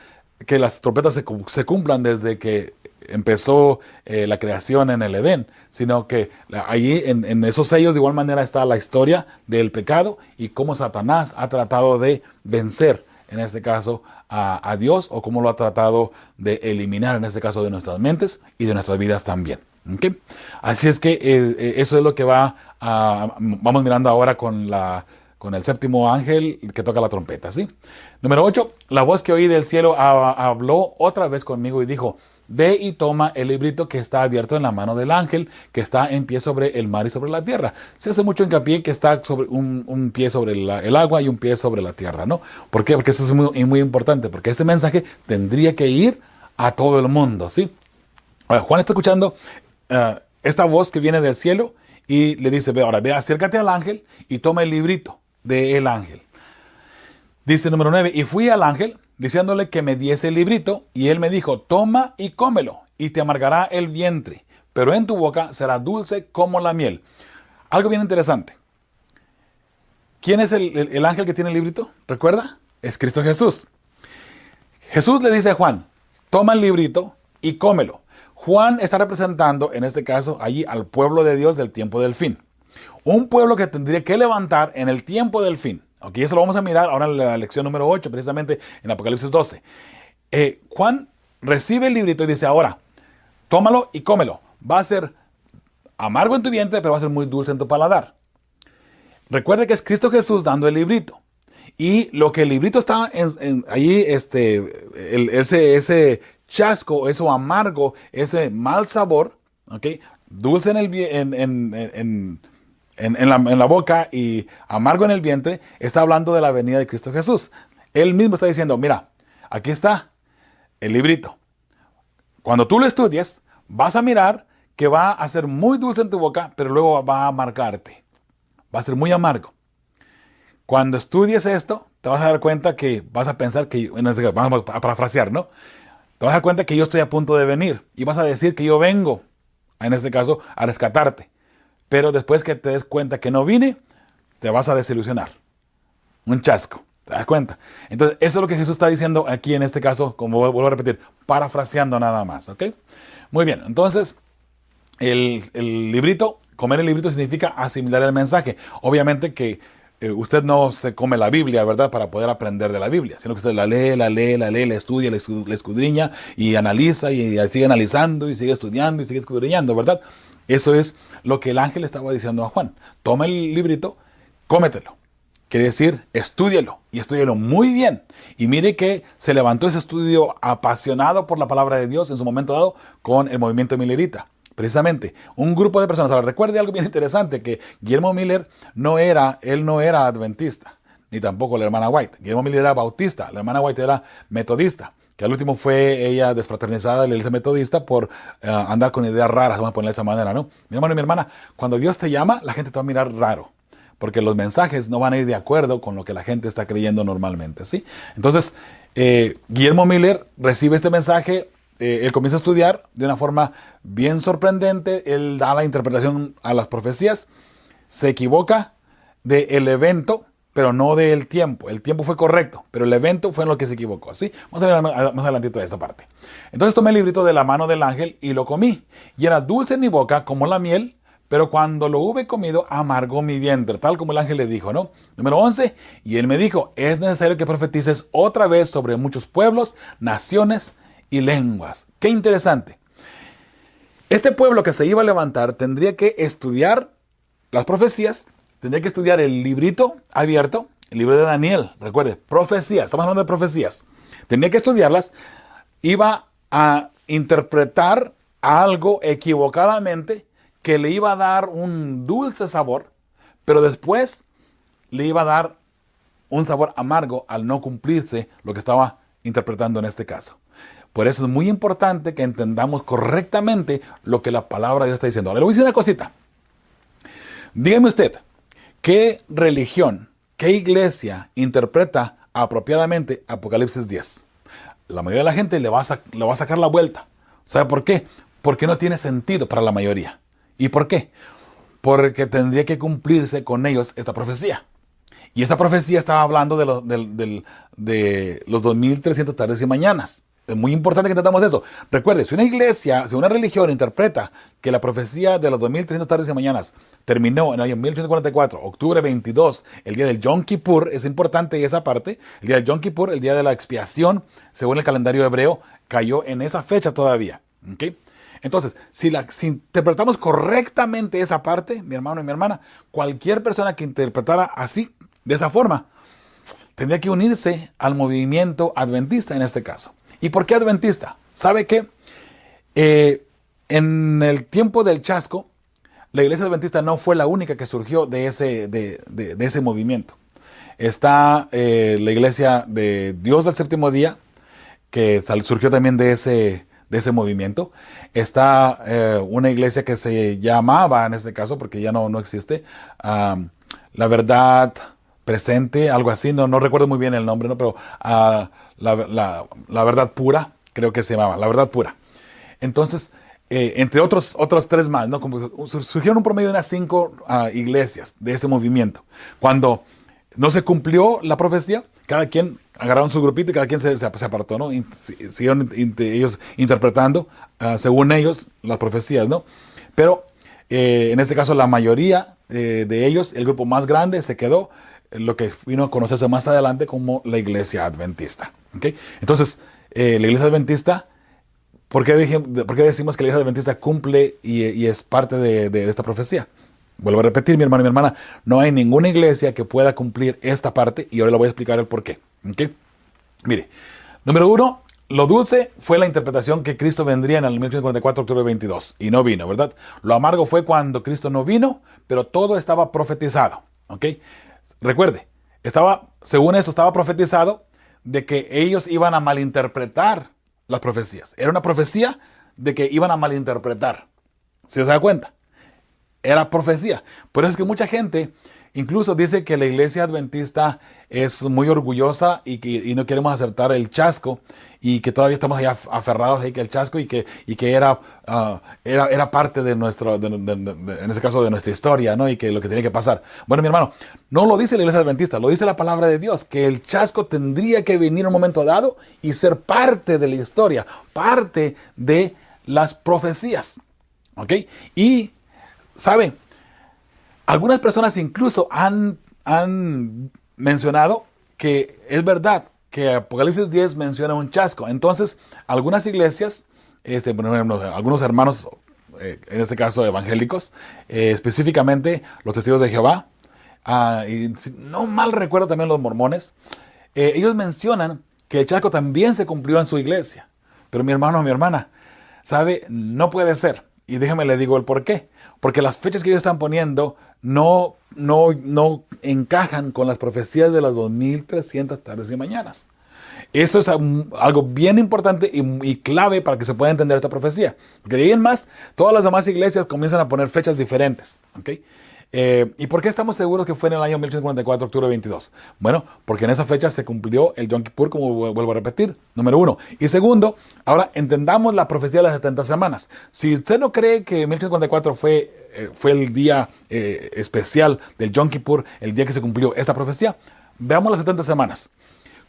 B: que las trompetas se cumplan desde que empezó la creación en el Edén, sino que allí en esos sellos de igual manera está la historia del pecado y cómo Satanás ha tratado de vencer, en este caso, a Dios, o cómo lo ha tratado de eliminar, en este caso, de nuestras mentes y de nuestras vidas también. ¿Okay? Así es que eso es lo que vamos mirando ahora con el séptimo ángel que toca la trompeta, ¿sí? Número 8, la voz que oí del cielo habló otra vez conmigo y dijo, ve y toma el librito que está abierto en la mano del ángel que está en pie sobre el mar y sobre la tierra. Se hace mucho hincapié que está sobre un pie sobre el agua y un pie sobre la tierra, ¿no? ¿Por qué? Porque eso es muy, muy importante, porque este mensaje tendría que ir a todo el mundo, ¿sí? Ahora, Juan está escuchando esta voz que viene del cielo y le dice, ve, acércate al ángel y toma el librito del ángel. Dice número 9, y fui al ángel diciéndole que me diese el librito, y él me dijo, toma y cómelo, y te amargará el vientre, pero en tu boca será dulce como la miel. Algo bien interesante. ¿Quién es el ángel que tiene el librito? ¿Recuerda? Es Cristo Jesús. Jesús le dice a Juan, toma el librito y cómelo. Juan está representando, en este caso, allí al pueblo de Dios del tiempo del fin. Un pueblo que tendría que levantar en el tiempo del fin. Ok, eso lo vamos a mirar ahora en la lección número 8, precisamente en Apocalipsis 12. Juan recibe el librito y dice, ahora, tómalo y cómelo. Va a ser amargo en tu vientre, pero va a ser muy dulce en tu paladar. Recuerde que es Cristo Jesús dando el librito. Y lo que el librito estaba allí, ese chasco, eso amargo, ese mal sabor, ¿okay? Dulce en la boca y amargo en el vientre, está hablando de la venida de Cristo Jesús. Él mismo está diciendo, mira, aquí está el librito. Cuando tú lo estudies, vas a mirar que va a ser muy dulce en tu boca, pero luego va a amargarte. Va a ser muy amargo. Cuando estudies esto, te vas a dar cuenta que vas a pensar que, vamos a parafrasear, ¿no? Te vas a dar cuenta que yo estoy a punto de venir y vas a decir que yo vengo, en este caso, a rescatarte. Pero después que te des cuenta que no vine, te vas a desilusionar. Un chasco, ¿te das cuenta? Entonces, eso es lo que Jesús está diciendo aquí en este caso, como vuelvo a repetir, parafraseando nada más, ¿ok? Muy bien, entonces, el librito, comer el librito significa asimilar el mensaje. Obviamente que usted no se come la Biblia, ¿verdad? Para poder aprender de la Biblia, sino que usted la lee, la estudia, la escudriña y analiza y sigue analizando y sigue estudiando y sigue escudriñando, ¿verdad? Eso es lo que el ángel estaba diciendo a Juan. Toma el librito, cómetelo. Quiere decir, estúdielo y estúdielo muy bien. Y mire que se levantó ese estudio apasionado por la palabra de Dios en su momento dado con el movimiento millerita. Precisamente, un grupo de personas. Ahora, recuerde algo bien interesante, que Guillermo Miller no era adventista, ni tampoco la hermana White. Guillermo Miller era bautista, la hermana White era metodista, que al último fue ella desfraternizada de la iglesia metodista por andar con ideas raras, vamos a ponerle de esa manera, ¿no? Mi hermano y mi hermana, cuando Dios te llama, la gente te va a mirar raro, porque los mensajes no van a ir de acuerdo con lo que la gente está creyendo normalmente, ¿sí? Entonces, Guillermo Miller recibe este mensaje. Él comienza a estudiar de una forma bien sorprendente. Él da la interpretación a las profecías. Se equivoca del evento, pero no del tiempo. El tiempo fue correcto, pero el evento fue en lo que se equivocó. ¿Sí? Vamos a ver más adelantito de esta parte. Entonces tomé el librito de la mano del ángel y lo comí. Y era dulce en mi boca como la miel, pero cuando lo hube comido, amargó mi vientre, tal como el ángel le dijo, ¿no? Número 11. Y él me dijo, es necesario que profetices otra vez sobre muchos pueblos, naciones y lenguas. Qué interesante. Este pueblo que se iba a levantar tendría que estudiar las profecías, tendría que estudiar el librito abierto, el libro de Daniel. Recuerde, profecías, estamos hablando de profecías. Tendría que estudiarlas, iba a interpretar algo equivocadamente que le iba a dar un dulce sabor, pero después le iba a dar un sabor amargo al no cumplirse lo que estaba interpretando en este caso. Por eso es muy importante que entendamos correctamente lo que la palabra de Dios está diciendo. Ahora le voy a decir una cosita. Dígame usted, ¿qué religión, qué iglesia interpreta apropiadamente Apocalipsis 10? La mayoría de la gente le va a sacar la vuelta. ¿Sabe por qué? Porque no tiene sentido para la mayoría. ¿Y por qué? Porque tendría que cumplirse con ellos esta profecía. Y esta profecía estaba hablando de los 2300 tardes y mañanas. Es muy importante que entendamos eso. Recuerde, si una iglesia, si una religión interpreta que la profecía de los 2300 tardes y mañanas terminó en el año 1844, octubre 22, el día del Yom Kippur, es importante esa parte, el día del Yom Kippur, el día de la expiación, según el calendario hebreo, cayó en esa fecha todavía. ¿Okay? Entonces, si interpretamos correctamente esa parte, mi hermano y mi hermana, cualquier persona que interpretara así, de esa forma, tendría que unirse al movimiento adventista en este caso. ¿Y por qué adventista? ¿Sabe qué? En el tiempo del chasco, la iglesia adventista no fue la única que surgió de ese movimiento. Está la iglesia de Dios del séptimo día, que surgió también de ese movimiento. Está una iglesia que se llamaba, en este caso, porque ya no existe, La Verdad Presente, algo así, no recuerdo muy bien el nombre, ¿no? Pero la Verdad Pura, creo que se llamaba, La Verdad Pura. Entonces, entre otros tres más, ¿no? Como surgieron un promedio de unas 5 iglesias de ese movimiento. Cuando no se cumplió la profecía, cada quien agarraron su grupito y cada quien se apartó, ¿no? Y siguieron ellos interpretando, según ellos, las profecías, ¿no? Pero en este caso la mayoría de ellos, el grupo más grande, se quedó lo que vino a conocerse más adelante como la iglesia adventista. ¿Okay? Entonces, la iglesia adventista, ¿por qué decimos que la iglesia adventista cumple y es parte de esta profecía? Vuelvo a repetir, mi hermano y mi hermana, no hay ninguna iglesia que pueda cumplir esta parte y ahora le voy a explicar el por qué. ¿Okay? Mire, número 1, lo dulce fue la interpretación que Cristo vendría en el 1844, octubre 22, y no vino, ¿verdad? Lo amargo fue cuando Cristo no vino, pero todo estaba profetizado. ¿Ok? Recuerde, según esto, estaba profetizado de que ellos iban a malinterpretar las profecías. Era una profecía de que iban a malinterpretar. ¿Se da cuenta? Era profecía. Por eso es que mucha gente incluso dice que la iglesia adventista es muy orgullosa y no queremos aceptar el chasco y que todavía estamos allá aferrados ahí que el chasco y que era parte de en ese caso de nuestra historia, ¿no? Y que lo que tenía que pasar. Bueno, mi hermano, no lo dice la iglesia adventista, lo dice la palabra de Dios, que el chasco tendría que venir en un momento dado y ser parte de la historia, parte de las profecías. ¿Ok? Y, ¿saben? Algunas personas incluso han mencionado que es verdad que Apocalipsis 10 menciona un chasco. Entonces, algunas iglesias, por ejemplo, algunos hermanos, en este caso evangélicos, específicamente los testigos de Jehová, y si no mal recuerdo también los mormones, ellos mencionan que el chasco también se cumplió en su iglesia. Pero mi hermano, mi hermana, ¿sabe? No puede ser. Y déjame le digo el por qué. Porque las fechas que ellos están poniendo no encajan con las profecías de las 2300 tardes y mañanas. Eso es algo bien importante y clave para que se pueda entender esta profecía. Porque de ahí en más, todas las demás iglesias comienzan a poner fechas diferentes. ¿Okay? ¿Y por qué estamos seguros que fue en el año 1844, octubre 22? Bueno, porque en esa fecha se cumplió el Yom Kippur, como vuelvo a repetir, número 1. Y segundo, ahora entendamos la profecía de las 70 semanas. Si usted no cree que 1844 fue el día especial del Yom Kippur, el día que se cumplió esta profecía, veamos las 70 semanas.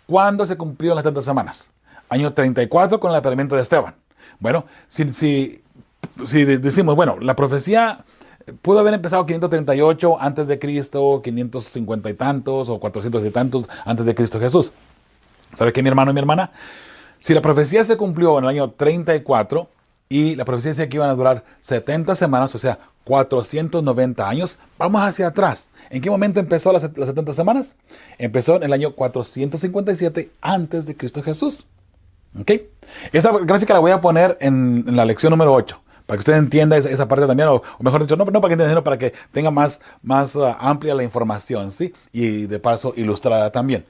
B: ¿Cuándo se cumplieron las 70 semanas? Año 34 con el apedreamiento de Esteban. Bueno, si decimos, bueno, la profecía pudo haber empezado 538 antes de Cristo, 550 y tantos o 400 y tantos antes de Cristo Jesús. ¿Sabe qué, mi hermano y mi hermana? Si la profecía se cumplió en el año 34 y la profecía decía que iban a durar 70 semanas, o sea, 490 años, vamos hacia atrás. ¿En qué momento empezó las 70 semanas? Empezó en el año 457 antes de Cristo Jesús. ¿Ok? Esa gráfica la voy a poner en la lección número 8. Para que usted entienda esa parte también, o mejor dicho, no para que entienda, sino para que tenga más amplia la información, ¿sí? Y de paso ilustrada también.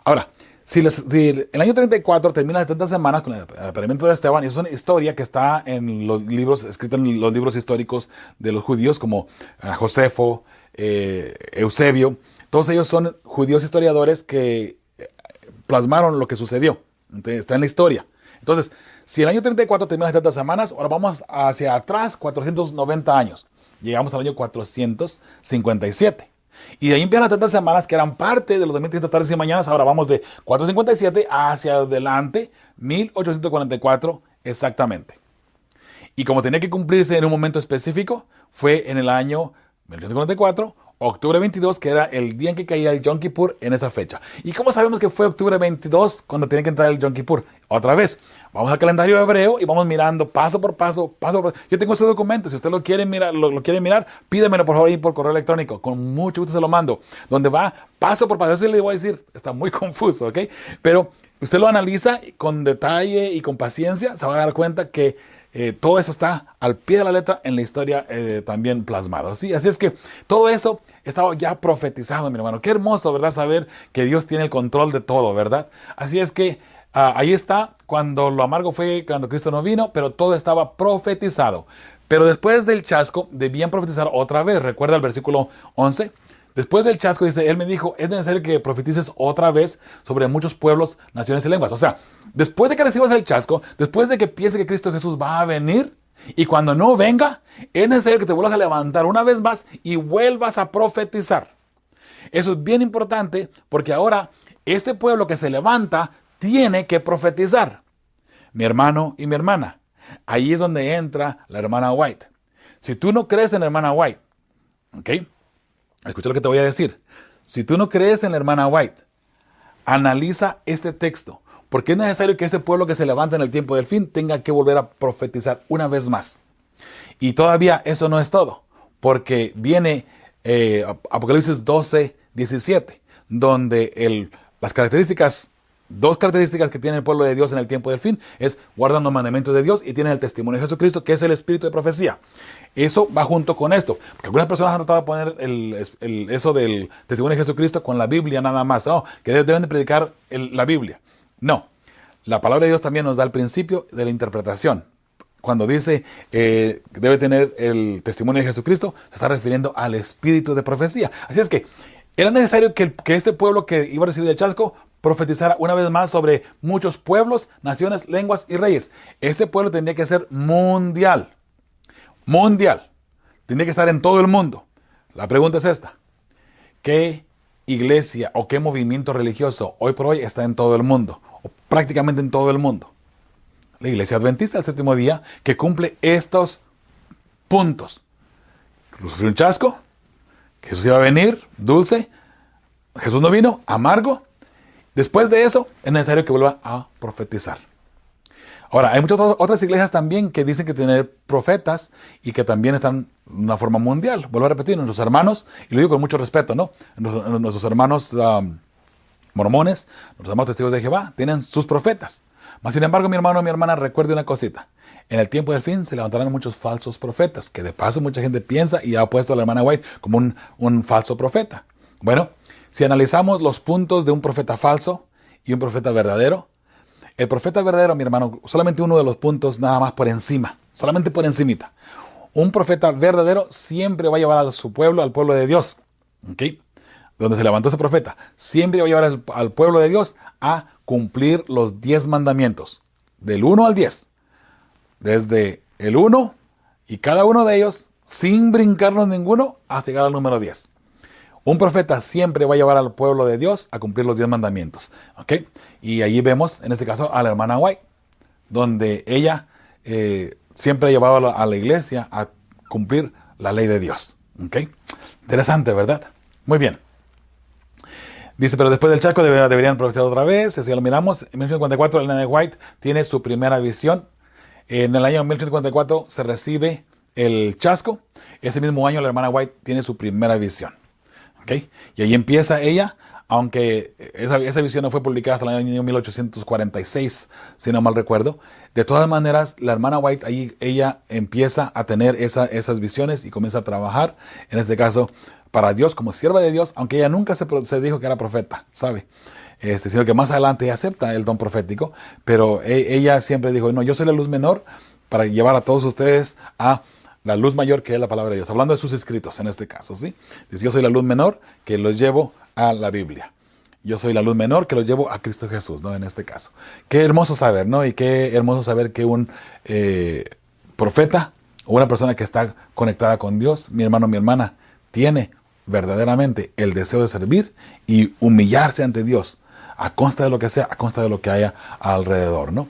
B: Ahora, si el año 34 termina las 70 semanas con el apedreamiento de Esteban, y es una historia que está en los libros, escrita en los libros históricos de los judíos, como Josefo, Eusebio, todos ellos son judíos historiadores que plasmaron lo que sucedió. Entonces, está en la historia. Entonces, si el año 34 termina las 70 semanas, ahora vamos hacia atrás 490 años. Llegamos al año 457. Y de ahí empiezan las 70 semanas que eran parte de los 2300 tardes y mañanas. Ahora vamos de 457 hacia adelante, 1844 exactamente. Y como tenía que cumplirse en un momento específico, fue en el año 1844, octubre 22, que era el día en que caía el Yom Kippur en esa fecha. ¿Y cómo sabemos que fue octubre 22 cuando tiene que entrar el Yom Kippur? Otra vez, vamos al calendario hebreo y vamos mirando paso por paso, paso por paso. Yo tengo ese documento, si usted lo quiere mirar, pídemelo por favor ahí por correo electrónico. Con mucho gusto se lo mando. Donde va paso por paso. Eso le voy a decir, está muy confuso, ¿ok? Pero usted lo analiza con detalle y con paciencia, se va a dar cuenta que todo eso está al pie de la letra en la historia también plasmado. ¿Sí? Así es que todo eso estaba ya profetizado, mi hermano. Qué hermoso, ¿verdad? Saber que Dios tiene el control de todo, ¿verdad? Así es que ahí está, cuando lo amargo fue cuando Cristo no vino, pero todo estaba profetizado. Pero después del chasco debían profetizar otra vez. Recuerda el versículo 11. Después del chasco, dice, él me dijo, es necesario que profetices otra vez sobre muchos pueblos, naciones y lenguas. O sea, después de que recibas el chasco, después de que piense que Cristo Jesús va a venir, Y cuando no venga, es necesario que te vuelvas a levantar una vez más y vuelvas a profetizar. Eso es bien importante porque ahora este pueblo que se levanta tiene que profetizar. Mi hermano y mi hermana, ahí es donde entra la hermana White. Si tú no crees en la hermana White, ¿ok? Escucha lo que te voy a decir. Si tú no crees en la hermana White, analiza este texto. Porque es necesario que ese pueblo que se levanta en el tiempo del fin tenga que volver a profetizar una vez más. Y todavía eso no es todo. Porque viene Apocalipsis 12, 17, donde las características, dos características que tiene el pueblo de Dios en el tiempo del fin es guardan los mandamientos de Dios y tienen el testimonio de Jesucristo, que es el espíritu de profecía. Eso va junto con esto. Porque algunas personas han tratado de poner eso del testimonio de Jesucristo con la Biblia nada más. No, que deben de predicar la Biblia. No, la palabra de Dios también nos da el principio de la interpretación. Cuando dice debe tener el testimonio de Jesucristo, se está refiriendo al espíritu de profecía. Así es que era necesario que este pueblo que iba a recibir el chasco profetizara una vez más sobre muchos pueblos, naciones, lenguas y reyes. Este pueblo tendría que ser mundial. Mundial. Tendría que estar en todo el mundo. La pregunta es esta. ¿Qué iglesia o qué movimiento religioso hoy por hoy está en todo el mundo? O prácticamente en todo el mundo. La iglesia adventista del séptimo día, que cumple estos puntos. Sufrió un chasco, Jesús iba a venir, dulce, Jesús no vino, amargo. Después de eso, es necesario que vuelva a profetizar. Ahora, hay muchas otras iglesias también que dicen que tienen profetas y que también están de una forma mundial. Vuelvo a repetir, nuestros hermanos, y lo digo con mucho respeto, ¿no? Nuestros hermanos mormones, nuestros hermanos testigos de Jehová, tienen sus profetas. Mas, sin embargo, mi hermano o mi hermana, recuerde una cosita. En el tiempo del fin se levantarán muchos falsos profetas, que de paso mucha gente piensa y ha puesto a la hermana White como un falso profeta. Bueno, si analizamos los puntos de un profeta falso y un profeta verdadero, el profeta verdadero, mi hermano, solamente uno de los puntos nada más por encima, solamente por encimita. Un profeta verdadero siempre va a llevar a su pueblo, al pueblo de Dios, ¿ok? Donde se levantó ese profeta, siempre va a llevar al pueblo de Dios a cumplir los 10 mandamientos, del 1 al 10. Desde el 1 y cada uno de ellos, sin brincarnos ninguno, hasta llegar al número 10. Un profeta siempre va a llevar al pueblo de Dios a cumplir los 10 mandamientos. ¿Ok? Y allí vemos, en este caso, a la hermana White, donde ella siempre ha llevado a la iglesia a cumplir la ley de Dios. ¿Ok? Interesante, ¿verdad? Muy bien. Dice, pero después del chasco deberían profetizar otra vez. Eso ya lo miramos. En 1854, la hermana White tiene su primera visión. En el año 1854 se recibe el chasco. Ese mismo año la hermana White tiene su primera visión. ¿Okay? Y ahí empieza ella, aunque esa visión no fue publicada hasta el año 1846, si no mal recuerdo. De todas maneras, la hermana White, ahí ella empieza a tener esas visiones y comienza a trabajar, en este caso, para Dios, como sierva de Dios, aunque ella nunca se dijo que era profeta, ¿sabe? Sino que más adelante ella acepta el don profético, pero ella siempre dijo, no, yo soy la luz menor para llevar a todos ustedes a la luz mayor, que es la palabra de Dios. Hablando de sus escritos en este caso, ¿sí? Dice, yo soy la luz menor que los llevo a la Biblia. Yo soy la luz menor que los llevo a Cristo Jesús, ¿no? En este caso. Qué hermoso saber, ¿no? Y qué hermoso saber que un profeta o una persona que está conectada con Dios, mi hermano, mi hermana, tiene verdaderamente el deseo de servir y humillarse ante Dios, a consta de lo que sea, a consta de lo que haya alrededor, ¿no?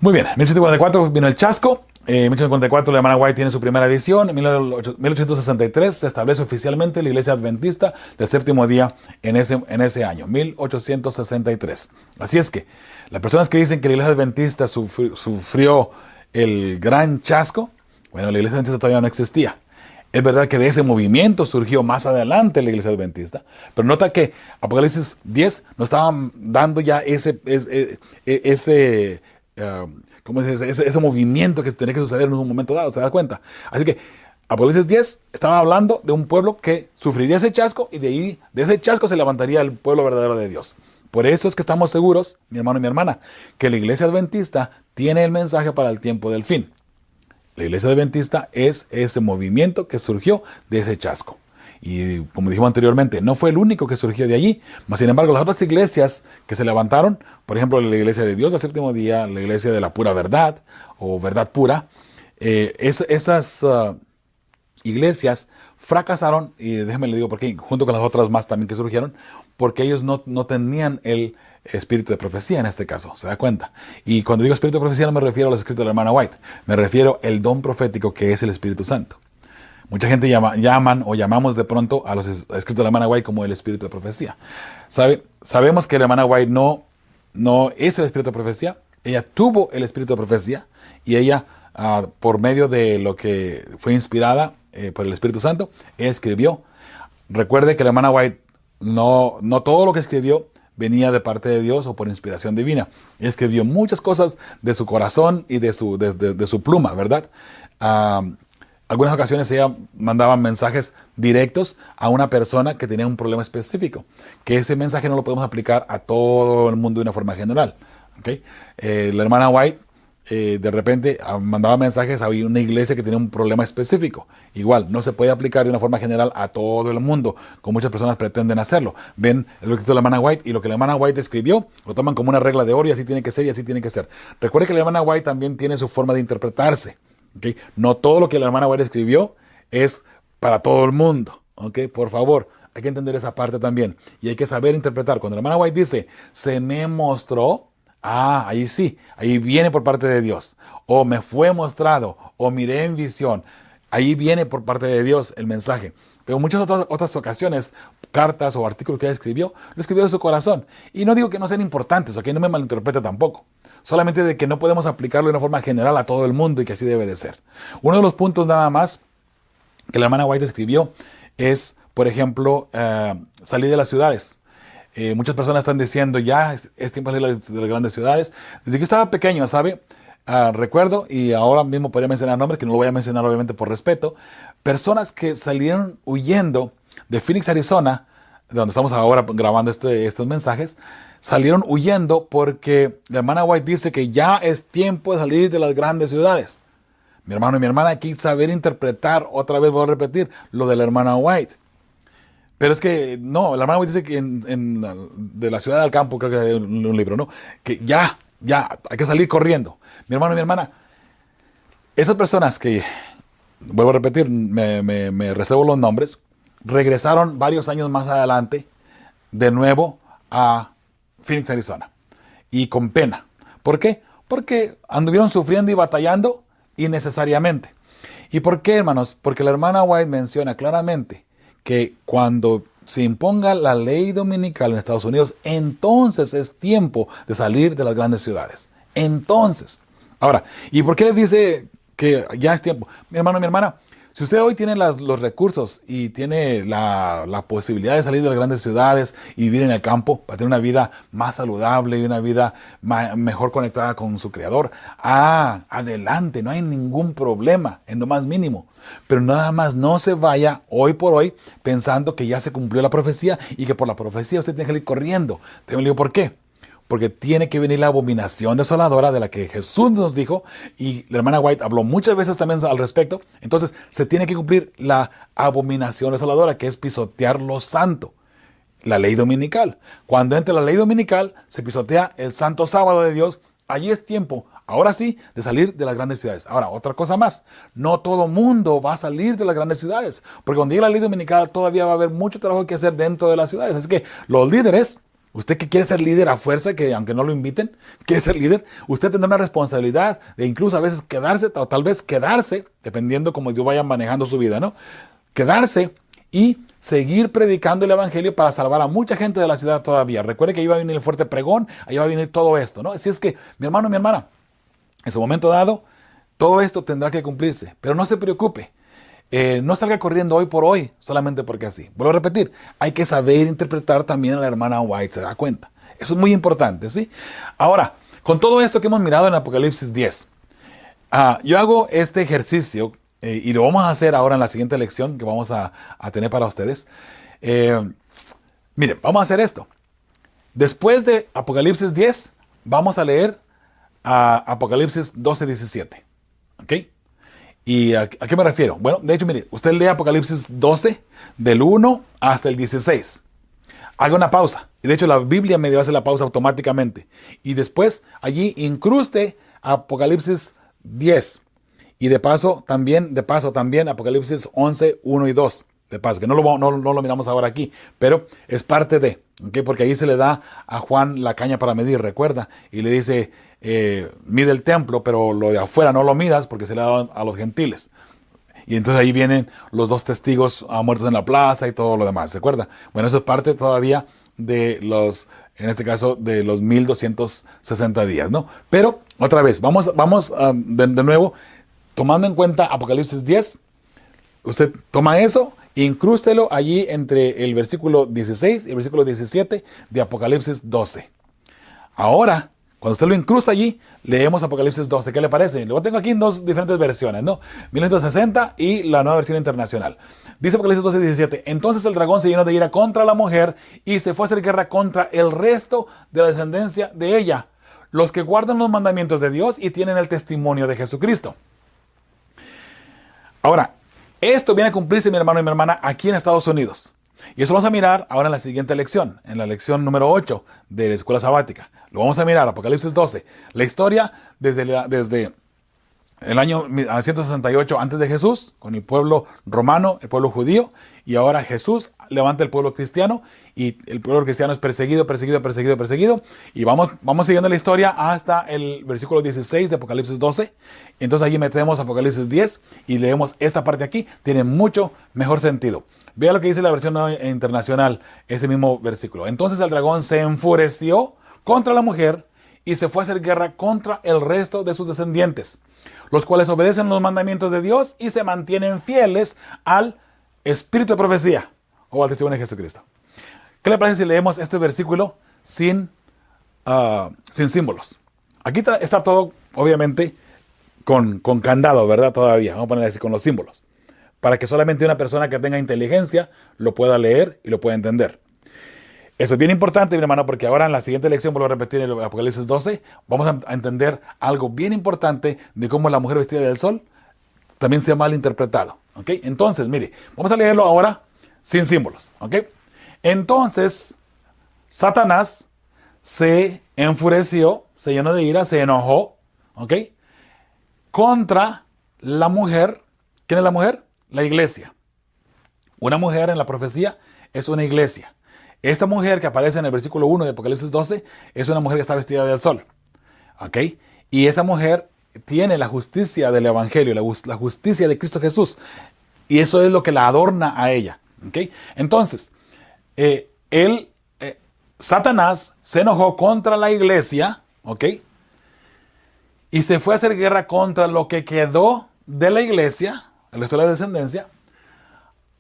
B: Muy bien, en 1844 vino el chasco. En 1844 la hermana White tiene su primera visión. En 1863 se establece oficialmente la iglesia adventista del séptimo día en ese año, 1863. Así es que las personas que dicen que la iglesia adventista sufrió el gran chasco, bueno, la iglesia adventista todavía no existía. Es verdad que de ese movimiento surgió más adelante la iglesia adventista, pero nota que Apocalipsis 10 nos estaban dando ya ese movimiento que tenía que suceder en un momento dado, ¿se da cuenta? Así que Apocalipsis 10 estaba hablando de un pueblo que sufriría ese chasco y de ese chasco se levantaría el pueblo verdadero de Dios. Por eso es que estamos seguros, mi hermano y mi hermana, que la iglesia adventista tiene el mensaje para el tiempo del fin. La iglesia adventista es ese movimiento que surgió de ese chasco. Y como dijimos anteriormente, no fue el único que surgió de allí, mas sin embargo las otras iglesias que se levantaron, por ejemplo la iglesia de Dios del séptimo día, la iglesia de la pura verdad o verdad pura, Esas iglesias fracasaron, y déjeme le digo por qué, junto con las otras más también que surgieron, porque ellos no tenían el espíritu de profecía en este caso, ¿se da cuenta? Y cuando digo espíritu de profecía no me refiero a los escritos de la hermana White, me refiero al don profético que es el Espíritu Santo. Mucha gente llamamos de pronto a los escritos de la hermana White como el espíritu de profecía. Sabemos que la hermana White no es el espíritu de profecía, ella tuvo el espíritu de profecía y ella, por medio de lo que fue inspirada por el Espíritu Santo, ella escribió. Recuerde que la hermana White no todo lo que escribió venía de parte de Dios o por inspiración divina. Ella escribió muchas cosas de su corazón y de su pluma, ¿verdad? Algunas ocasiones ella mandaba mensajes directos a una persona que tenía un problema específico, que ese mensaje no lo podemos aplicar a todo el mundo de una forma general. ¿Okay? La hermana White de repente mandaba mensajes a una iglesia que tenía un problema específico. Igual, no se puede aplicar de una forma general a todo el mundo, como muchas personas pretenden hacerlo. Ven el escrito de la hermana White y lo que la hermana White escribió, lo toman como una regla de oro y así tiene que ser y así tiene que ser. Recuerde que la hermana White también tiene su forma de interpretarse. ¿Okay? No todo lo que la hermana White escribió es para todo el mundo. ¿Okay? Por favor, hay que entender esa parte también. Y hay que saber interpretar. Cuando la hermana White dice, se me mostró, ahí sí, ahí viene por parte de Dios. O me fue mostrado, o miré en visión. Ahí viene por parte de Dios el mensaje. Pero en muchas otras ocasiones, cartas o artículos que ella escribió, lo escribió de su corazón. Y no digo que no sean importantes, ¿ok? No me malinterprete tampoco. Solamente de que no podemos aplicarlo de una forma general a todo el mundo y que así debe de ser. Uno de los puntos nada más que la hermana White escribió es, por ejemplo, salir de las ciudades. Muchas personas están diciendo ya es tiempo de salir de las grandes ciudades. Desde que yo estaba pequeño, ¿sabe? Recuerdo, y ahora mismo podría mencionar nombres, que no lo voy a mencionar obviamente por respeto, personas que salieron huyendo de Phoenix, Arizona, de donde estamos ahora grabando estos mensajes, salieron huyendo porque la hermana White dice que ya es tiempo de salir de las grandes ciudades. Mi hermano y mi hermana, hay que saber interpretar, otra vez voy a repetir, lo de la hermana White. Pero es que, no, la hermana White dice que de la ciudad al campo, creo que hay un libro, ¿no? Que ya, hay que salir corriendo. Mi hermano y mi hermana, esas personas que, vuelvo a repetir, me reservo los nombres, regresaron varios años más adelante, de nuevo, a Phoenix, Arizona. Y con pena. ¿Por qué? Porque anduvieron sufriendo y batallando innecesariamente. ¿Y por qué, hermanos? Porque la hermana White menciona claramente que cuando se imponga la ley dominical en Estados Unidos, entonces es tiempo de salir de las grandes ciudades. Entonces. Ahora, ¿y por qué dice que ya es tiempo? Mi hermano, mi hermana, si usted hoy tiene los recursos y tiene la posibilidad de salir de las grandes ciudades y vivir en el campo para tener una vida más saludable y una vida mejor conectada con su Creador, adelante, no hay ningún problema en lo más mínimo. Pero nada más no se vaya hoy por hoy pensando que ya se cumplió la profecía y que por la profecía usted tiene que ir corriendo. Te digo por qué. Porque tiene que venir la abominación desoladora de la que Jesús nos dijo, y la hermana White habló muchas veces también al respecto. Entonces se tiene que cumplir la abominación desoladora, que es pisotear lo santo, la ley dominical. Cuando entre la ley dominical se pisotea el santo sábado de Dios. Allí es tiempo, ahora sí, de salir de las grandes ciudades. Ahora, otra cosa más, no todo mundo va a salir de las grandes ciudades, porque cuando llegue la ley dominical todavía va a haber mucho trabajo que hacer dentro de las ciudades. Así que los líderes, usted que quiere ser líder a fuerza, que aunque no lo inviten, quiere ser líder, usted tendrá una responsabilidad de incluso a veces quedarse, o tal vez quedarse, dependiendo cómo Dios vaya manejando su vida, ¿no? Quedarse y seguir predicando el evangelio para salvar a mucha gente de la ciudad todavía. Recuerde que ahí va a venir el fuerte pregón, ahí va a venir todo esto, ¿no? Así es que, mi hermano, mi hermana, en su momento dado, todo esto tendrá que cumplirse, pero no se preocupe. No salga corriendo hoy por hoy, solamente porque así. Vuelvo a repetir, hay que saber interpretar también a la hermana White, ¿se da cuenta? Eso es muy importante, ¿sí? Ahora, con todo esto que hemos mirado en Apocalipsis 10, yo hago este ejercicio y lo vamos a hacer ahora en la siguiente lección que vamos a tener para ustedes. Miren, vamos a hacer esto. Después de Apocalipsis 10, vamos a leer Apocalipsis 12, 17. ¿Ok? ¿Y a qué me refiero? Bueno, de hecho, mire, usted lee Apocalipsis 12, del 1 hasta el 16. Haga una pausa. Y de hecho, la Biblia medio hace la pausa automáticamente. Y después, allí incruste Apocalipsis 10. Y de paso también, Apocalipsis 11, 1 y 2. De paso, que no lo miramos ahora aquí, pero es parte de, ¿ok? Porque ahí se le da a Juan la caña para medir, recuerda, y le dice, mide el templo, pero lo de afuera no lo midas porque se le ha dado a los gentiles. Y entonces ahí vienen los dos testigos muertos en la plaza y todo lo demás, ¿se acuerda? Bueno, eso es parte todavía de en este caso, de los 1260 días, ¿no? Pero, otra vez, vamos de nuevo, tomando en cuenta Apocalipsis 10, usted toma eso, incrústelo allí entre el versículo 16 y el versículo 17 de Apocalipsis 12. Ahora, cuando usted lo incrusta allí, leemos Apocalipsis 12. ¿Qué le parece? Lo tengo aquí en dos diferentes versiones, ¿no? 1960 y la nueva versión internacional. Dice Apocalipsis 12, 17. Entonces el dragón se llenó de ira contra la mujer y se fue a hacer guerra contra el resto de la descendencia de ella, los que guardan los mandamientos de Dios y tienen el testimonio de Jesucristo. Ahora, esto viene a cumplirse, mi hermano y mi hermana, aquí en Estados Unidos. Y eso vamos a mirar ahora en la siguiente lección, en la lección número 8 de la escuela sabática. Lo vamos a mirar, Apocalipsis 12. La historia desde el año 168 antes de Jesús, con el pueblo romano, el pueblo judío, y ahora Jesús levanta el pueblo cristiano, y el pueblo cristiano es perseguido, y vamos siguiendo la historia hasta el versículo 16 de Apocalipsis 12. Entonces allí metemos Apocalipsis 10 y leemos esta parte aquí, tiene mucho mejor sentido. Vea lo que dice la versión internacional, ese mismo versículo. Entonces el dragón se enfureció contra la mujer y se fue a hacer guerra contra el resto de sus descendientes, los cuales obedecen los mandamientos de Dios y se mantienen fieles al espíritu de profecía o al testimonio de Jesucristo. ¿Qué le parece si leemos este versículo sin símbolos? Aquí está todo, obviamente, con candado, ¿verdad? Todavía, vamos a poner así con los símbolos, para que solamente una persona que tenga inteligencia lo pueda leer y lo pueda entender. Eso es bien importante, mi hermano, porque ahora en la siguiente lección, vuelvo a repetir el Apocalipsis 12, vamos a entender algo bien importante de cómo la mujer vestida del sol también se ha malinterpretado. ¿Ok? Entonces, mire, vamos a leerlo ahora sin símbolos. ¿Ok? Entonces, Satanás se enfureció, se llenó de ira, se enojó, ¿ok? Contra la mujer. ¿Quién es la mujer? La iglesia. Una mujer en la profecía es una iglesia. Esta mujer que aparece en el versículo 1 de Apocalipsis 12 es una mujer que está vestida del sol. ¿Ok? Y esa mujer tiene la justicia del evangelio, la justicia de Cristo Jesús. Y eso es lo que la adorna a ella. ¿Ok? Entonces, Satanás se enojó contra la iglesia. ¿Ok? Y se fue a hacer guerra contra lo que quedó de la iglesia, el resto de la descendencia,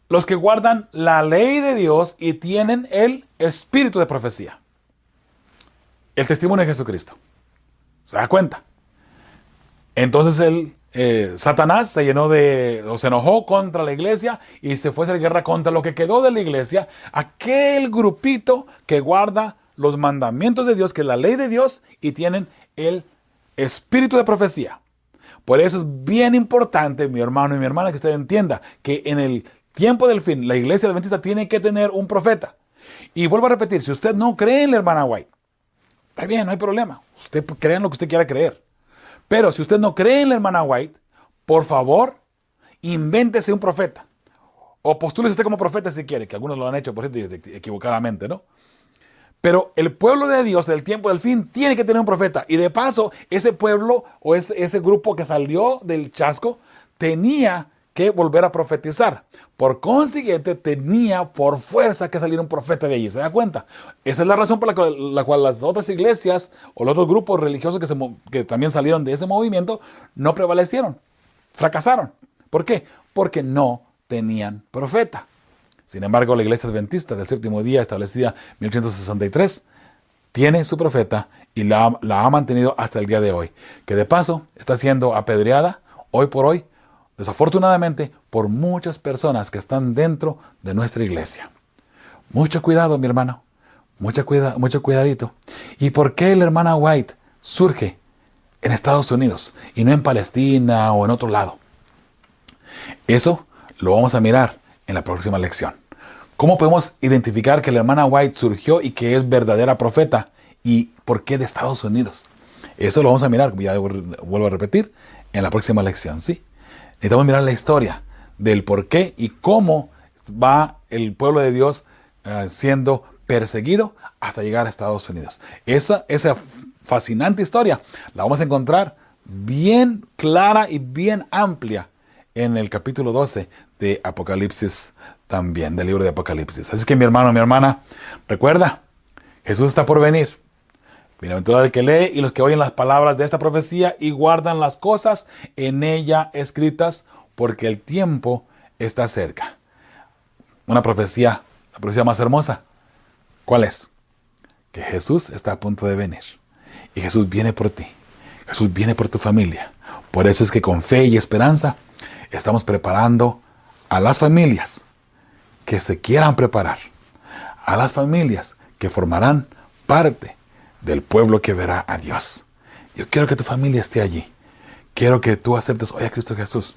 B: los que guardan la ley de Dios y tienen el espíritu de profecía, el testimonio de Jesucristo. ¿Se da cuenta? Entonces Satanás se enojó contra la iglesia y se fue a hacer guerra contra lo que quedó de la iglesia, aquel grupito que guarda los mandamientos de Dios, que es la ley de Dios, y tienen el espíritu de profecía. Por eso es bien importante, mi hermano y mi hermana, que usted entienda que en el tiempo del fin, la iglesia adventista tiene que tener un profeta. Y vuelvo a repetir, si usted no cree en la hermana White, está bien, no hay problema. Usted crea en lo que usted quiera creer. Pero si usted no cree en la hermana White, por favor, invéntese un profeta. O postúlese usted como profeta si quiere, que algunos lo han hecho, por cierto, equivocadamente, ¿no? Pero el pueblo de Dios del tiempo del fin tiene que tener un profeta. Y de paso, ese pueblo o ese grupo que salió del chasco tenía que volver a profetizar. Por consiguiente, tenía por fuerza que salir un profeta de allí. ¿Se da cuenta? Esa es la razón por la cual las otras iglesias o los otros grupos religiosos que también salieron de ese movimiento no prevalecieron. Fracasaron. ¿Por qué? Porque no tenían profeta. Sin embargo, la iglesia adventista del séptimo día, establecida en 1863, tiene su profeta y la ha mantenido hasta el día de hoy. Que de paso está siendo apedreada hoy por hoy, desafortunadamente, por muchas personas que están dentro de nuestra iglesia. Mucho cuidado, mi hermano. Mucho cuidadito. ¿Y por qué la hermana White surge en Estados Unidos y no en Palestina o en otro lado? Eso lo vamos a mirar en la próxima lección. ¿Cómo podemos identificar que la hermana White surgió y que es verdadera profeta? ¿Y por qué de Estados Unidos? Eso lo vamos a mirar, ya vuelvo a repetir, en la próxima lección, ¿sí? Necesitamos mirar la historia del por qué y cómo va el pueblo de Dios siendo perseguido hasta llegar a Estados Unidos. Esa fascinante historia la vamos a encontrar bien clara y bien amplia en el capítulo 12 de Apocalipsis también, del libro de Apocalipsis. Así que mi hermano, mi hermana, recuerda, Jesús está por venir. Bienaventurado el que lee y los que oyen las palabras de esta profecía y guardan las cosas en ella escritas, porque el tiempo está cerca. Una profecía, la profecía más hermosa. ¿Cuál es? Que Jesús está a punto de venir. Y Jesús viene por ti. Jesús viene por tu familia. Por eso es que con fe y esperanza estamos preparando a las familias que se quieran preparar. A las familias que formarán parte del pueblo que verá a Dios. Yo quiero que tu familia esté allí. Quiero que tú aceptes hoy a Cristo Jesús.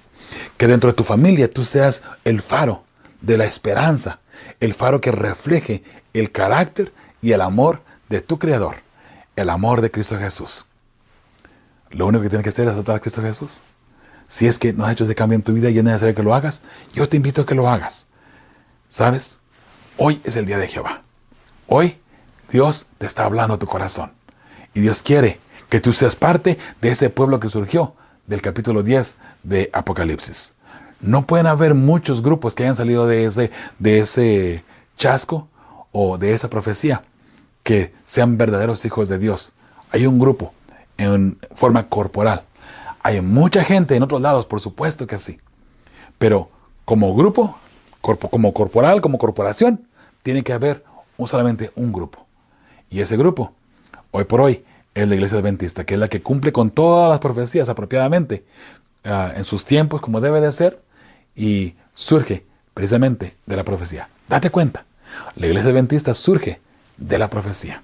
B: Que dentro de tu familia tú seas el faro de la esperanza. El faro que refleje el carácter y el amor de tu Creador. El amor de Cristo Jesús. Lo único que tienes que hacer es aceptar a Cristo Jesús. Si es que no has hecho ese cambio en tu vida y es necesario que lo hagas, yo te invito a que lo hagas. ¿Sabes? Hoy es el día de Jehová. Hoy Dios te está hablando a tu corazón. Y Dios quiere que tú seas parte de ese pueblo que surgió del capítulo 10 de Apocalipsis. No pueden haber muchos grupos que hayan salido de ese chasco o de esa profecía que sean verdaderos hijos de Dios. Hay un grupo en forma corporal. Hay mucha gente en otros lados, por supuesto que sí. Pero como grupo, como corporal, como corporación, tiene que haber solamente un grupo. Y ese grupo, hoy por hoy, es la Iglesia Adventista, que es la que cumple con todas las profecías apropiadamente, en sus tiempos, como debe de ser, y surge precisamente de la profecía. Date cuenta, la Iglesia Adventista surge de la profecía.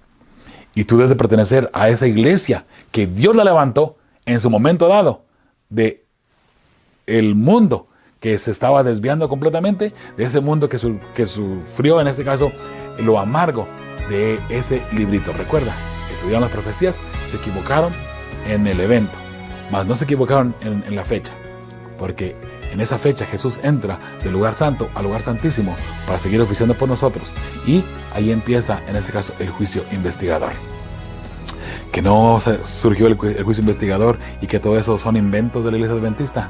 B: Y tú debes de pertenecer a esa iglesia que Dios la levantó en su momento dado de el mundo que se estaba desviando completamente, de ese mundo que sufrió en este caso lo amargo de ese librito. Recuerda, estudiaron las profecías, se equivocaron en el evento, mas no se equivocaron en la fecha, porque en esa fecha Jesús entra del lugar santo al lugar santísimo para seguir oficiando por nosotros, y ahí empieza en este caso el juicio investigador. Que no surgió el juicio investigador y que todo eso son inventos de la Iglesia Adventista.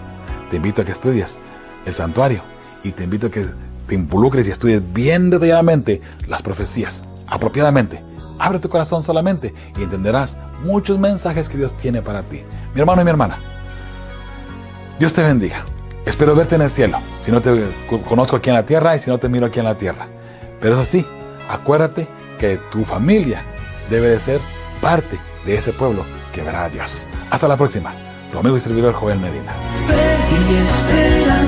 B: Te invito a que estudies el santuario y te invito a que te involucres y estudies bien detalladamente las profecías, apropiadamente. Abre tu corazón solamente y entenderás muchos mensajes que Dios tiene para ti. Mi hermano y mi hermana, Dios te bendiga. Espero verte en el cielo, si no te conozco aquí en la tierra y si no te miro aquí en la tierra. Pero eso sí, acuérdate que tu familia debe de ser parte de ese pueblo que verá a Dios. Hasta la próxima. Tu amigo y servidor Joel Medina.
C: Fe y esperanza.